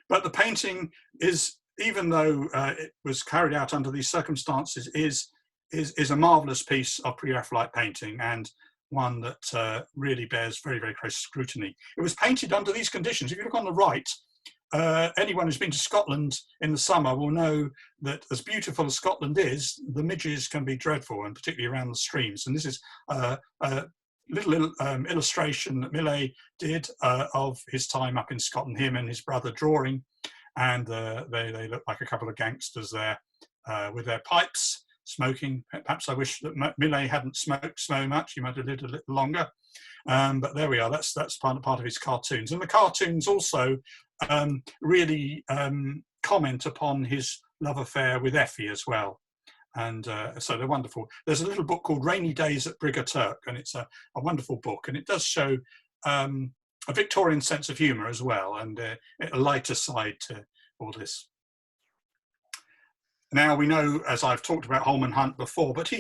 But the painting is, even though it was carried out under these circumstances, is a marvellous piece of pre-Raphaelite painting, and one that really bears very, very close scrutiny. It was painted under these conditions. If you look on the right, anyone who's been to Scotland in the summer will know that, as beautiful as Scotland is, the midges can be dreadful, and particularly around the streams. And this is a little illustration that Millais did of his time up in Scotland, him and his brother drawing, and they look like a couple of gangsters there with their pipes, smoking. Perhaps I wish that Millais hadn't smoked so much. He might have lived a little longer. But there we are. That's part of his cartoons, and the cartoons also really comment upon his love affair with Effie as well. And so they're wonderful. There's a little book called Rainy Days at Brigger Turk, and it's a wonderful book, and it does show a Victorian sense of humour as well, and a lighter side to all this. Now, we know, as I've talked about Holman Hunt before, but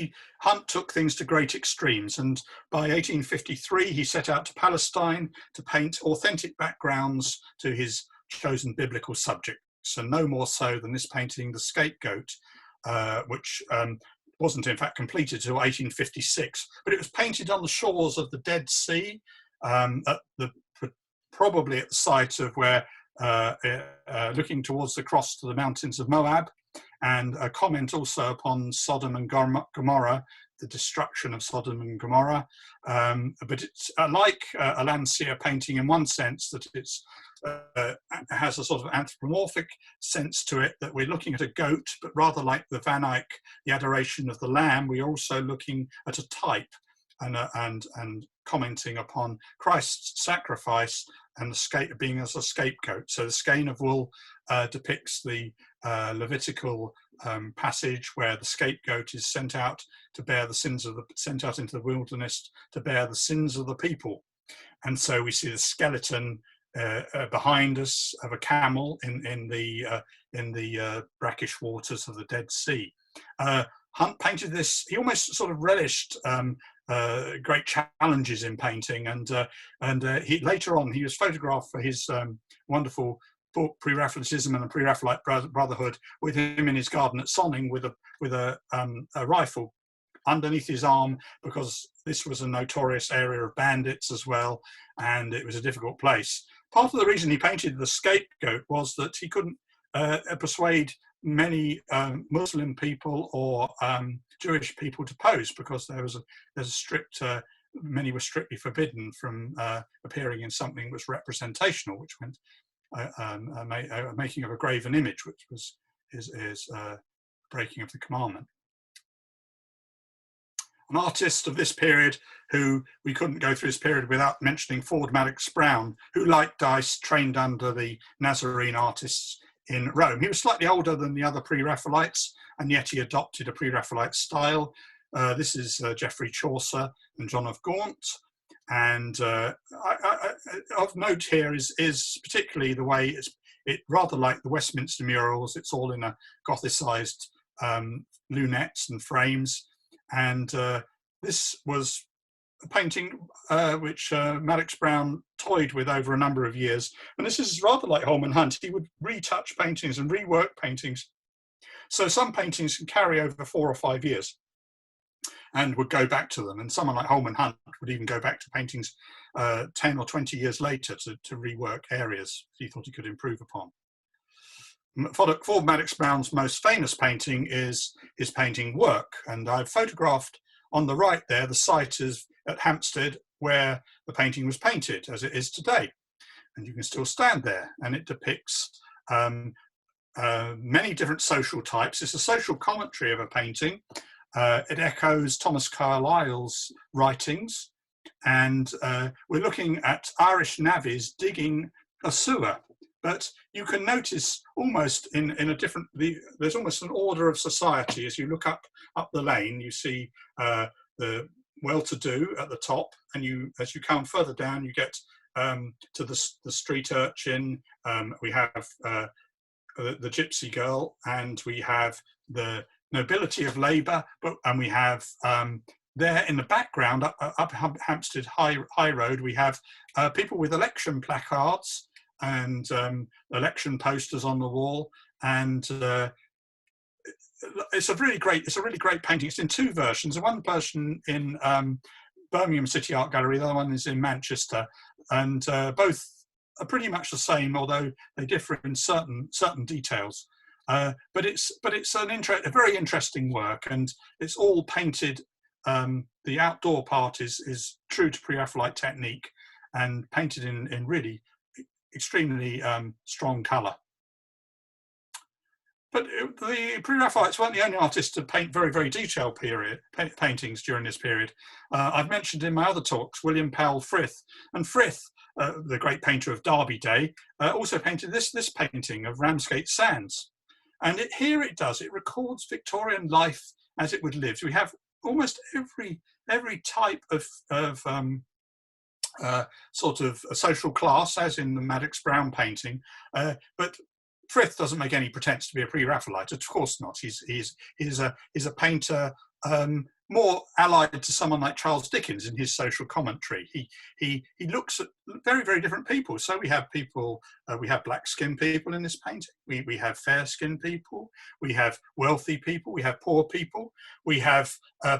Hunt took things to great extremes, and by 1853 he set out to Palestine to paint authentic backgrounds to his chosen biblical subjects, and no more so than this painting, The Scapegoat, which wasn't in fact completed until 1856, but it was painted on the shores of the Dead Sea, probably at the site of where, looking towards the cross to the mountains of Moab, and a comment also upon Sodom and Gomorrah, the destruction of Sodom and Gomorrah. But it's like a Landseer painting in one sense, that it's has a sort of anthropomorphic sense to it, that we're looking at a goat, but rather like the Van Eyck, the Adoration of the Lamb, we're also looking at a type and commenting upon Christ's sacrifice and the being as a scapegoat. So the skein of wool depicts the Levitical passage where the scapegoat is sent out to bear the sins of sent out into the wilderness to bear the sins of the people. And so we see the skeleton behind us of a camel in the brackish waters of the Dead Sea. Hunt painted this. He almost sort of relished great challenges in painting, and he later on he was photographed for his wonderful book Pre-Raphaelitism and the Pre-Raphaelite Brotherhood, with him in his garden at Sonning with a rifle underneath his arm, because this was a notorious area of bandits as well, and it was a difficult place. Part of the reason he painted the scapegoat was that he couldn't persuade many Muslim people or Jewish people to pose, because there's a strict, many were strictly forbidden from appearing in something that was representational, which meant making of a graven image, which is breaking of the commandment. An artist of this period who we couldn't go through this period without mentioning Ford Madox Brown, who, like Dyce, trained under the Nazarene artists in Rome. He was slightly older than the other Pre-Raphaelites, and yet he adopted a Pre-Raphaelite style. This is Geoffrey Chaucer and John of Gaunt. And of note here is particularly the way it rather like the Westminster murals. It's all in a Gothicized lunettes and frames. And this was a painting which Madox Brown toyed with over a number of years. And this is rather like Holman Hunt. He would retouch paintings and rework paintings. So some paintings can carry over 4 or 5 years and would go back to them. And someone like Holman Hunt would even go back to paintings 10 or 20 years later to rework areas he thought he could improve upon. Ford Madox Brown's most famous painting is his painting Work, and I've photographed on the right there the site is at Hampstead where the painting was painted, as it is today, and you can still stand there, and it depicts many different social types. It's a social commentary of a painting. It echoes Thomas Carlyle's writings, and we're looking at Irish navvies digging a sewer. But you can notice almost in a different, there's almost an order of society. As you look up the lane, you see the well-to-do at the top, and as you come further down, you get to the street urchin. We have the gypsy girl, and we have the nobility of labour, and we have there in the background, up Hampstead High Road, we have people with election placards and election posters on the wall, and it's a really great painting. It's in two versions. One version in Birmingham City Art Gallery, the other one is in Manchester, and both are pretty much the same, although they differ in certain details. But it's a very interesting work, and it's all painted. The outdoor part is true to Pre-Raphaelite technique and painted in really extremely strong colour. But the Pre-Raphaelites weren't the only artists to paint very, very detailed paintings during this period. I've mentioned in my other talks William Powell Frith, and Frith, the great painter of Derby Day, also painted this painting of Ramsgate Sands. And here it records Victorian life as it would live. We have almost every type of sort of a social class, as in the Madox Brown painting, but Frith doesn't make any pretense to be a Pre-Raphaelite. Of course not. He's a painter more allied to someone like Charles Dickens in his social commentary. He looks at very, very different people. So we have people, we have black-skinned people in this painting. We have fair-skinned people. We have wealthy people. We have poor people. We have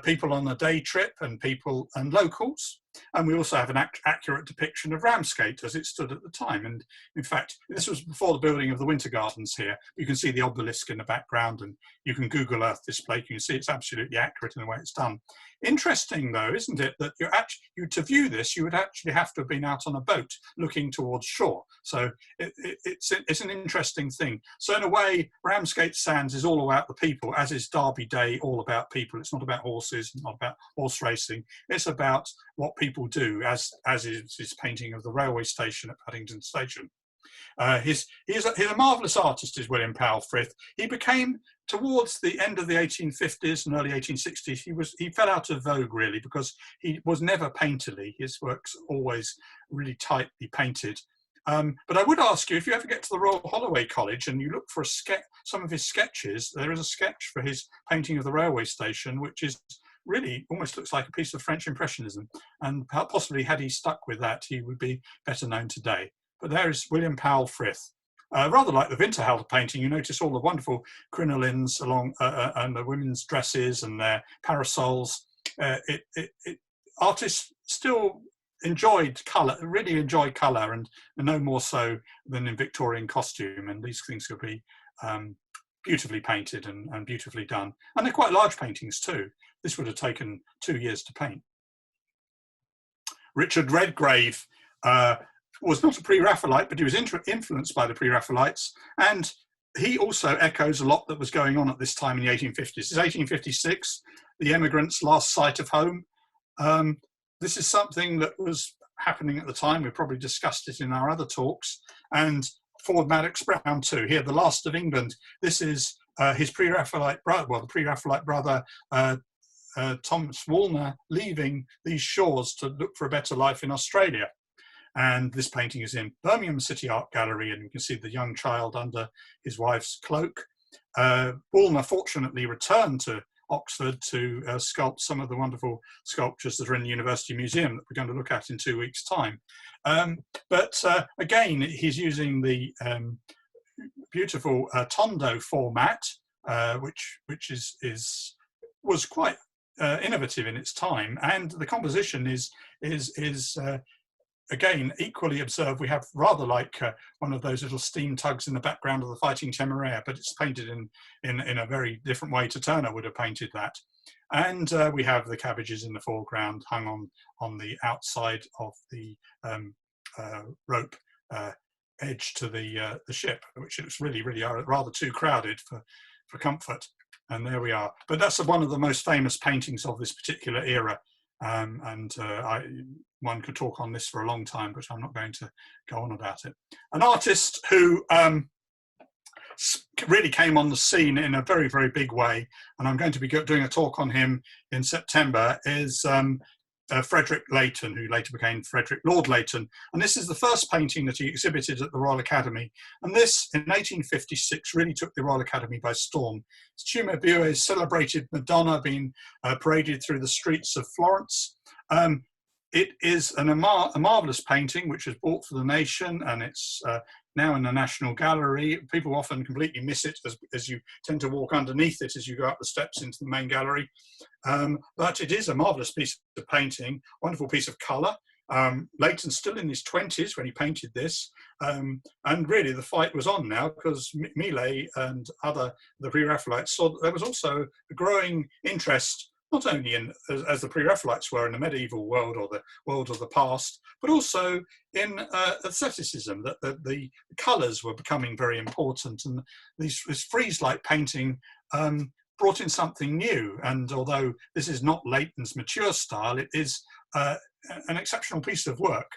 people on a day trip and people and locals. And we also have an accurate depiction of Ramsgate as it stood at the time. And in fact, this was before the building of the Winter Gardens here. You can see the obelisk in the background, and you can Google Earth display. You can see it's absolutely accurate in the way it's done. Interesting though, isn't it, that to view this, you would actually have to have been out on a boat looking towards shore. So it's an interesting thing. So in a way, Ramsgate Sands is all about the people, as is Derby Day all about people. It's not about horses, not about horse racing. It's about what people do, as is his painting of the railway station at Paddington Station. He's a marvellous artist, is William Powell Frith. He became, towards the end of the 1850s and early 1860s, he fell out of vogue really, because he was never painterly. His work's always really tightly painted. But I would ask you, if you ever get to the Royal Holloway College and you look for some of his sketches, there is a sketch for his painting of the railway station, which is really almost looks like a piece of French Impressionism. And possibly had he stuck with that, he would be better known today. But there is William Powell Frith. Rather like the Winterhalter painting, you notice all the wonderful crinolines along and the women's dresses and their parasols. Artists still enjoyed colour, really enjoy colour, and no more so than in Victorian costume. And these things could be beautifully painted and beautifully done. And they're quite large paintings too. This would have taken 2 years to paint. Richard Redgrave was not a Pre-Raphaelite, but he was influenced by the Pre-Raphaelites, and he also echoes a lot that was going on at this time in the 1850s. It's 1856, the emigrants' last sight of home. This is something that was happening at the time. We probably discussed it in our other talks. And for Madox Brown too. Here, The Last of England. This is his Pre-Raphaelite brother, well, the Pre-Raphaelite brother, Thomas Woolner, leaving these shores to look for a better life in Australia. And this painting is in Birmingham City Art Gallery, and you can see the young child under his wife's cloak. Woolner fortunately returned to Oxford to sculpt some of the wonderful sculptures that are in the University Museum that we're going to look at in 2 weeks' time. But again, he's using the beautiful Tondo format, which was quite innovative in its time, and the composition is again equally observed. We have rather like one of those little steam tugs in the background of the Fighting Temeraire, but it's painted in a very different way to Turner would have painted that. And we have the cabbages in the foreground hung on the outside of the rope edge to the ship, which is really rather too crowded for comfort. And there we are. But that's one of the most famous paintings of this particular era. One could talk on this for a long time, but I'm not going to go on about it. An artist who really came on the scene in a very, very big way, and I'm going to be doing a talk on him in September, is Frederick Leighton, who later became Frederick Lord Leighton. And this is the first painting that he exhibited at the Royal Academy. And this, in 1856, really took the Royal Academy by storm. Cimabue's celebrated Madonna being paraded through the streets of Florence. It is a marvellous painting which was bought for the nation, and it's now in the National Gallery. People often completely miss it as you tend to walk underneath it as you go up the steps into the main gallery. But it is a marvellous piece of painting, wonderful piece of colour. Leighton's still in his 20s when he painted this, and really the fight was on now, because Millais and the Pre-Raphaelites saw that there was also a growing interest, not only in, as the Pre-Raphaelites were in the medieval world or the world of the past, but also in aestheticism, that the colours were becoming very important, and this frieze-like painting brought in something new. And although this is not Leighton's mature style, it is an exceptional piece of work.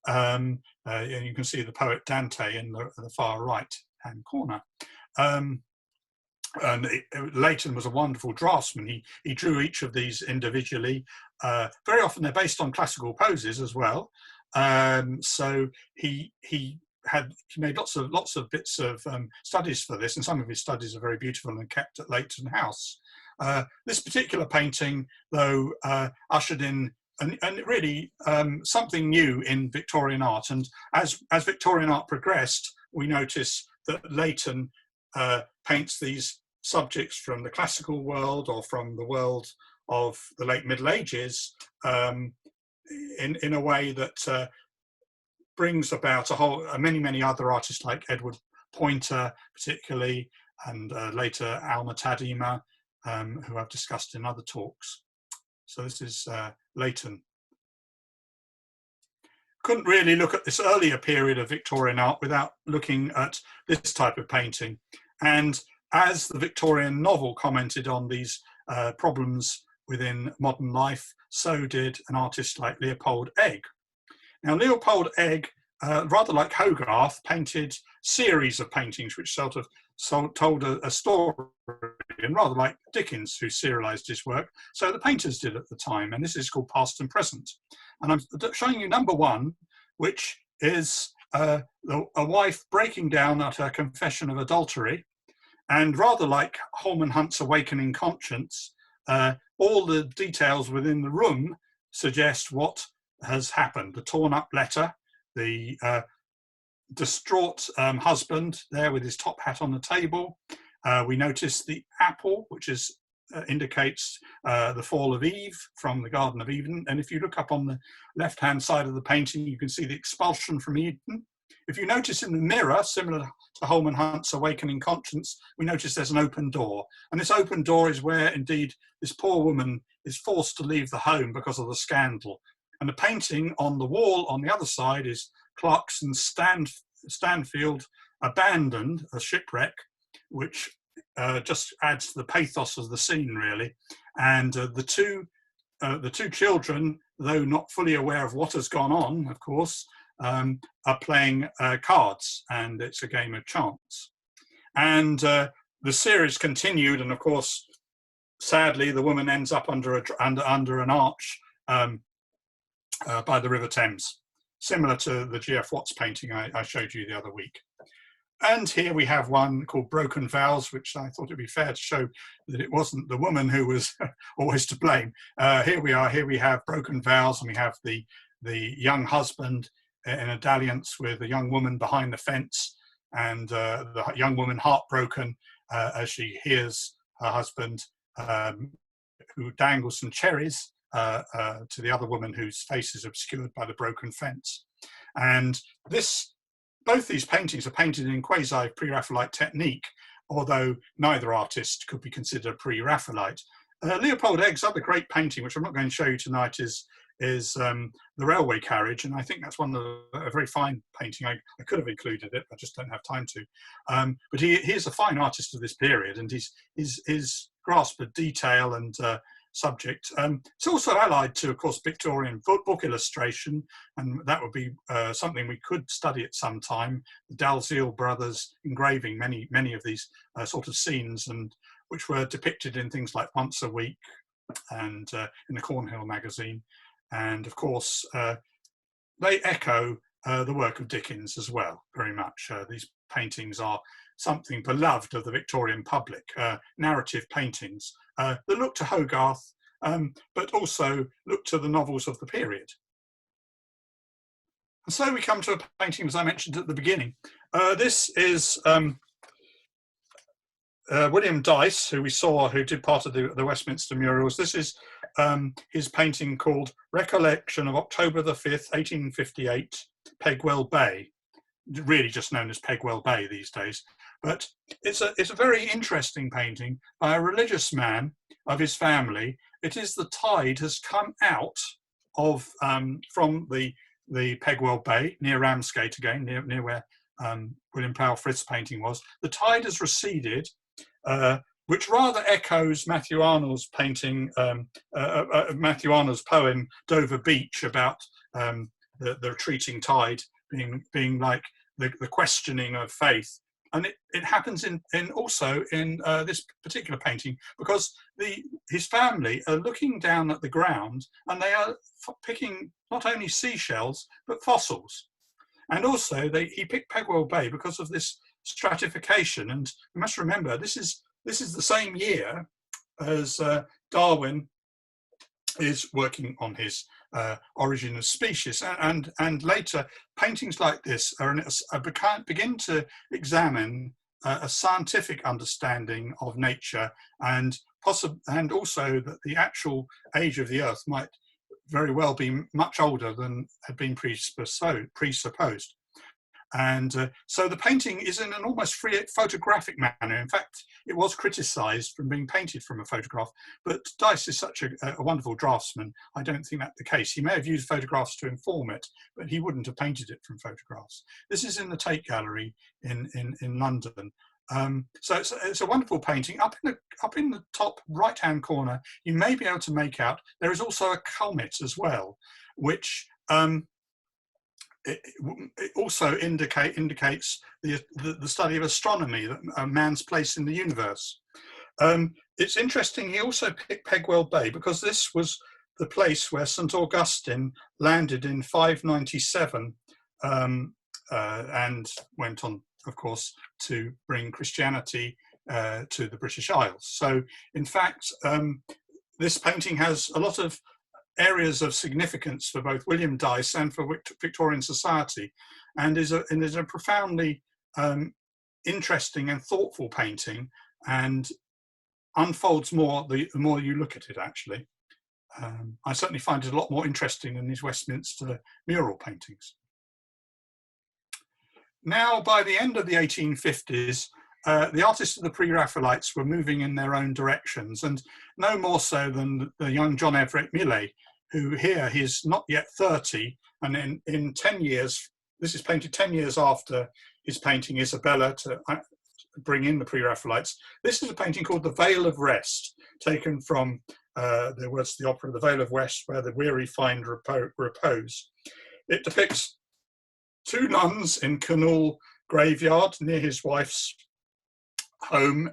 And you can see the poet Dante in the far right-hand corner. And Leighton was a wonderful draftsman. He drew each of these individually. Very often they're based on classical poses as well. So he made lots of bits of studies for this, and some of his studies are very beautiful and kept at Leighton House. This particular painting, though, ushered in and really something new in Victorian art. And as Victorian art progressed, we notice that Leighton paints these subjects from the classical world or from the world of the late Middle Ages in a way that brings about many other artists like Edward Poynter particularly, and later Alma Tadema, who I've discussed in other talks. So this is Leighton. Couldn't really look at this earlier period of Victorian art without looking at this type of painting. And as the Victorian novel commented on these problems within modern life, so did an artist like Leopold Egg. Now, Leopold Egg, rather like Hogarth, painted series of paintings which sort of told a story, and rather like Dickens, who serialized his work. So the painters did at the time, and this is called Past and Present. And I'm showing you number one, which is a wife breaking down at her confession of adultery. And rather like Holman Hunt's Awakening Conscience, all the details within the room suggest what has happened. The torn up letter, the distraught husband there with his top hat on the table. We notice the apple, which indicates the fall of Eve from the Garden of Eden. And if you look up on the left-hand side of the painting, you can see the expulsion from Eden. If you notice in the mirror, similar to Holman Hunt's Awakening Conscience, we notice there's an open door. And this open door is where, indeed, this poor woman is forced to leave the home because of the scandal. And the painting on the wall on the other side is Clarkson's Stanfield Abandoned, a shipwreck, which just adds to the pathos of the scene, really. And the two children, though not fully aware of what has gone on, of course, are playing cards, and it's a game of chance. And the series continued, and of course, sadly, the woman ends up under an arch by the River Thames, similar to the G.F. Watts painting I showed you the other week. And here we have one called Broken Vows, which I thought it'd be fair to show that it wasn't the woman who was always to blame. Here we have Broken Vows, and we have the young husband in a dalliance with a young woman behind the fence, and the young woman heartbroken as she hears her husband, who dangles some cherries to the other woman whose face is obscured by the broken fence. And both these paintings are painted in quasi Pre-Raphaelite technique, although neither artist could be considered Pre-Raphaelite. Leopold Egg's other great painting, which I'm not going to show you tonight, is the Railway Carriage, and I think that's a very fine painting. I could have included it, I just don't have time to. But he is a fine artist of this period, and his grasp of detail and subject. It's also allied to, of course, Victorian book illustration, and that would be something we could study at some time. The Dalziel brothers engraving many of these sort of scenes, and which were depicted in things like Once a Week and in the Cornhill magazine. and of course they echo the work of Dickens as well, very much. These paintings are something beloved of the Victorian public, narrative paintings that look to Hogarth, but also look to the novels of the period. And so we come to a painting, as I mentioned at the beginning. This is William Dyce, who we saw, who did part of the Westminster murals. This is his painting called Recollection of October the 5th, 1858, Pegwell Bay, really just known as Pegwell Bay these days. But it's a very interesting painting by a religious man of his family. It is the tide has come out of from the Pegwell Bay near Ramsgate again, near where William Powell Frith's painting was. The tide has receded, which rather echoes Matthew Arnold's painting, Matthew Arnold's poem Dover Beach, about the retreating tide being like the questioning of faith. And it happens also in this particular painting, because his family are looking down at the ground and they are picking not only seashells but fossils. And also he picked Pegwell Bay because of this stratification. And you must remember, this is the same year as Darwin is working on his Origin of Species, and later paintings like this begin to examine a scientific understanding of nature, and also that the actual age of the Earth might very well be much older than had been presupposed. And so the painting is in an almost free photographic manner. In fact, it was criticised from being painted from a photograph, but Dyce is such a wonderful draftsman, I don't think that's the case. He may have used photographs to inform it, but he wouldn't have painted it from photographs. This is in the Tate Gallery in London. So it's a wonderful painting. Up in the top right-hand corner, you may be able to make out there is also a comet as well, which it also indicates the study of astronomy, man's place in the universe. It's interesting, he also picked Pegwell Bay because this was the place where St. Augustine landed in 597 and went on, of course, to bring Christianity to the British Isles. So, in fact, this painting has a lot of areas of significance for both William Dyce and for Victorian society, and is a profoundly interesting and thoughtful painting, and unfolds more the more you look at it, actually. I certainly find it a lot more interesting than these Westminster mural paintings. Now, by the end of the 1850s, the artists of the Pre-Raphaelites were moving in their own directions, and no more so than the young John Everett Millais, who here he's not yet 30, and in 10 years, this is painted 10 years after his painting Isabella, to bring in the Pre-Raphaelites. This is a painting called The Vale of Rest, taken from the words of the opera, The Vale of Rest, where the weary find repose. It depicts two nuns in Canol graveyard near his wife's home,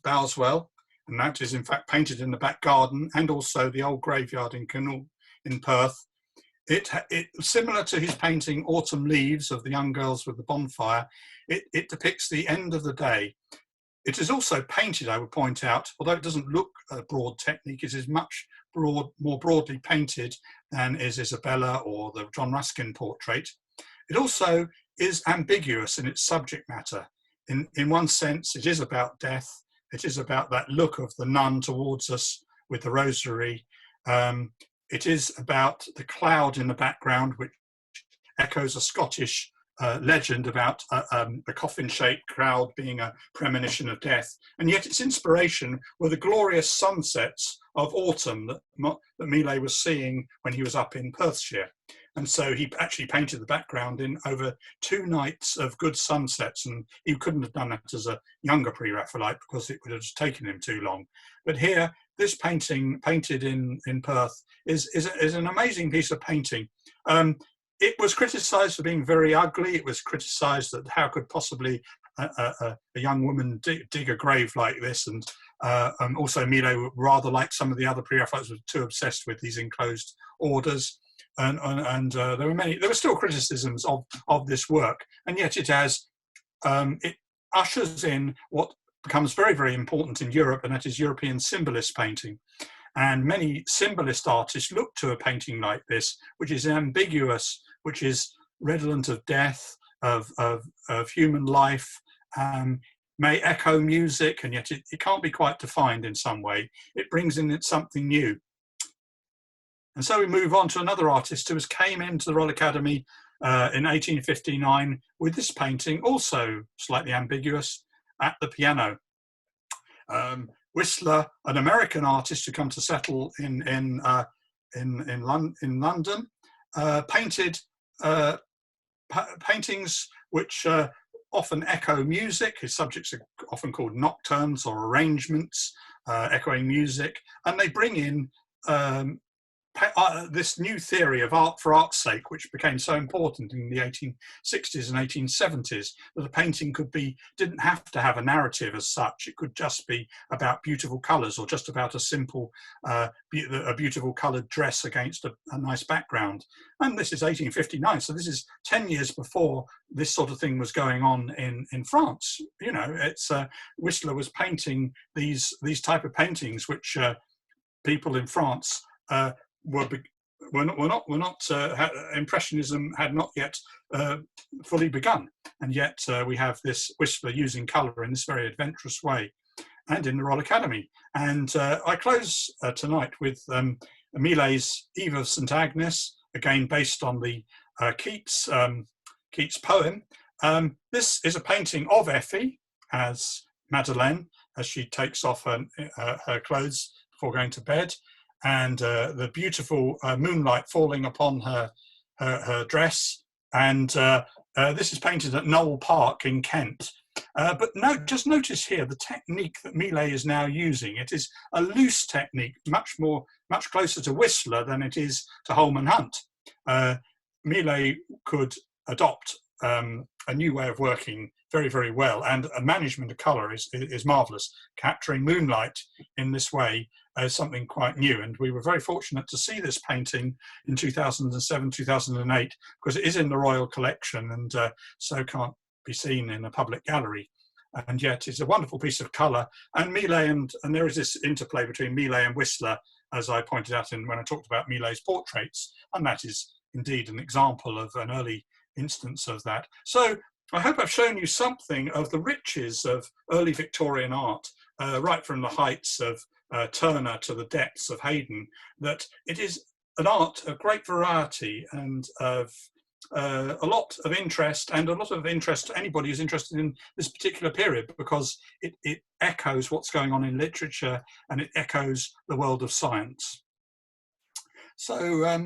Bowswell, and that is in fact painted in the back garden, and also the old graveyard in Canol in Perth. It similar to his painting Autumn Leaves of the young girls with the bonfire, it depicts the end of the day. It is also painted, I would point out, although it doesn't look a broad technique, it is much more broadly painted than is Isabella or the John Ruskin portrait. It also is ambiguous in its subject matter. In one sense, it is about death. It is about that look of the nun towards us with the rosary. It is about the cloud in the background, which echoes a Scottish legend about a coffin-shaped cloud being a premonition of death. And yet its inspiration were the glorious sunsets of autumn that Millais was seeing when he was up in Perthshire. And so he actually painted the background in over 2 nights of good sunsets, and he couldn't have done that as a younger Pre-Raphaelite because it would have taken him too long. But here, this painting, painted in Perth, is an amazing piece of painting. It was criticised for being very ugly. It was criticised that how could possibly a young woman dig a grave like this, and also Millais, rather like some of the other Pre-Raphaelites, was too obsessed with these enclosed orders. there were still criticisms of this work, and yet it ushers in what becomes very, very important in Europe, and that is European symbolist painting. And many symbolist artists look to a painting like this, which is ambiguous, which is redolent of death, of human life, may echo music, and yet it can't be quite defined in some way. It brings in something new. And so we move on to another artist who came into the Royal Academy in 1859 with this painting, also slightly ambiguous, at the piano. Whistler, an American artist who come to settle in London, painted paintings which often echo music. His subjects are often called nocturnes or arrangements, echoing music, and they bring in this new theory of art for art's sake, which became so important in the 1860s and 1870s, that a painting didn't have to have a narrative as such. It could just be about beautiful colours, or just about a simple, a beautiful coloured dress against a nice background. And this is 1859, so this is 10 years before this sort of thing was going on in France. You know, Whistler was painting these type of paintings, which people in France Impressionism had not yet fully begun, and yet we have this Whistler using colour in this very adventurous way, and in the Royal Academy. And I close tonight with Millais' Eve of St Agnes, again based on the Keats poem. This is a painting of Effie as Madeleine, as she takes off her clothes before going to bed, and the beautiful moonlight falling upon her dress. And this is painted at Knowle Park in Kent. But just notice here the technique that Millais is now using. It is a loose technique, much closer to Whistler than it is to Holman Hunt. Millais could adopt a new way of working very, very well, and a management of colour is marvellous. Capturing moonlight in this way is something quite new, and we were very fortunate to see this painting in 2007, 2008, because it is in the Royal Collection, and so can't be seen in a public gallery. And yet it's a wonderful piece of colour. And Millais, and there is this interplay between Millais and Whistler, as I pointed out when I talked about Millais' portraits, and that is indeed an example of an early instance of that. So I hope I've shown you something of the riches of early Victorian art, right from the heights of Turner to the depths of Haydn, that it is an art of great variety and of a lot of interest, and a lot of interest to anybody who's interested in this particular period, because it echoes what's going on in literature, and it echoes the world of science. So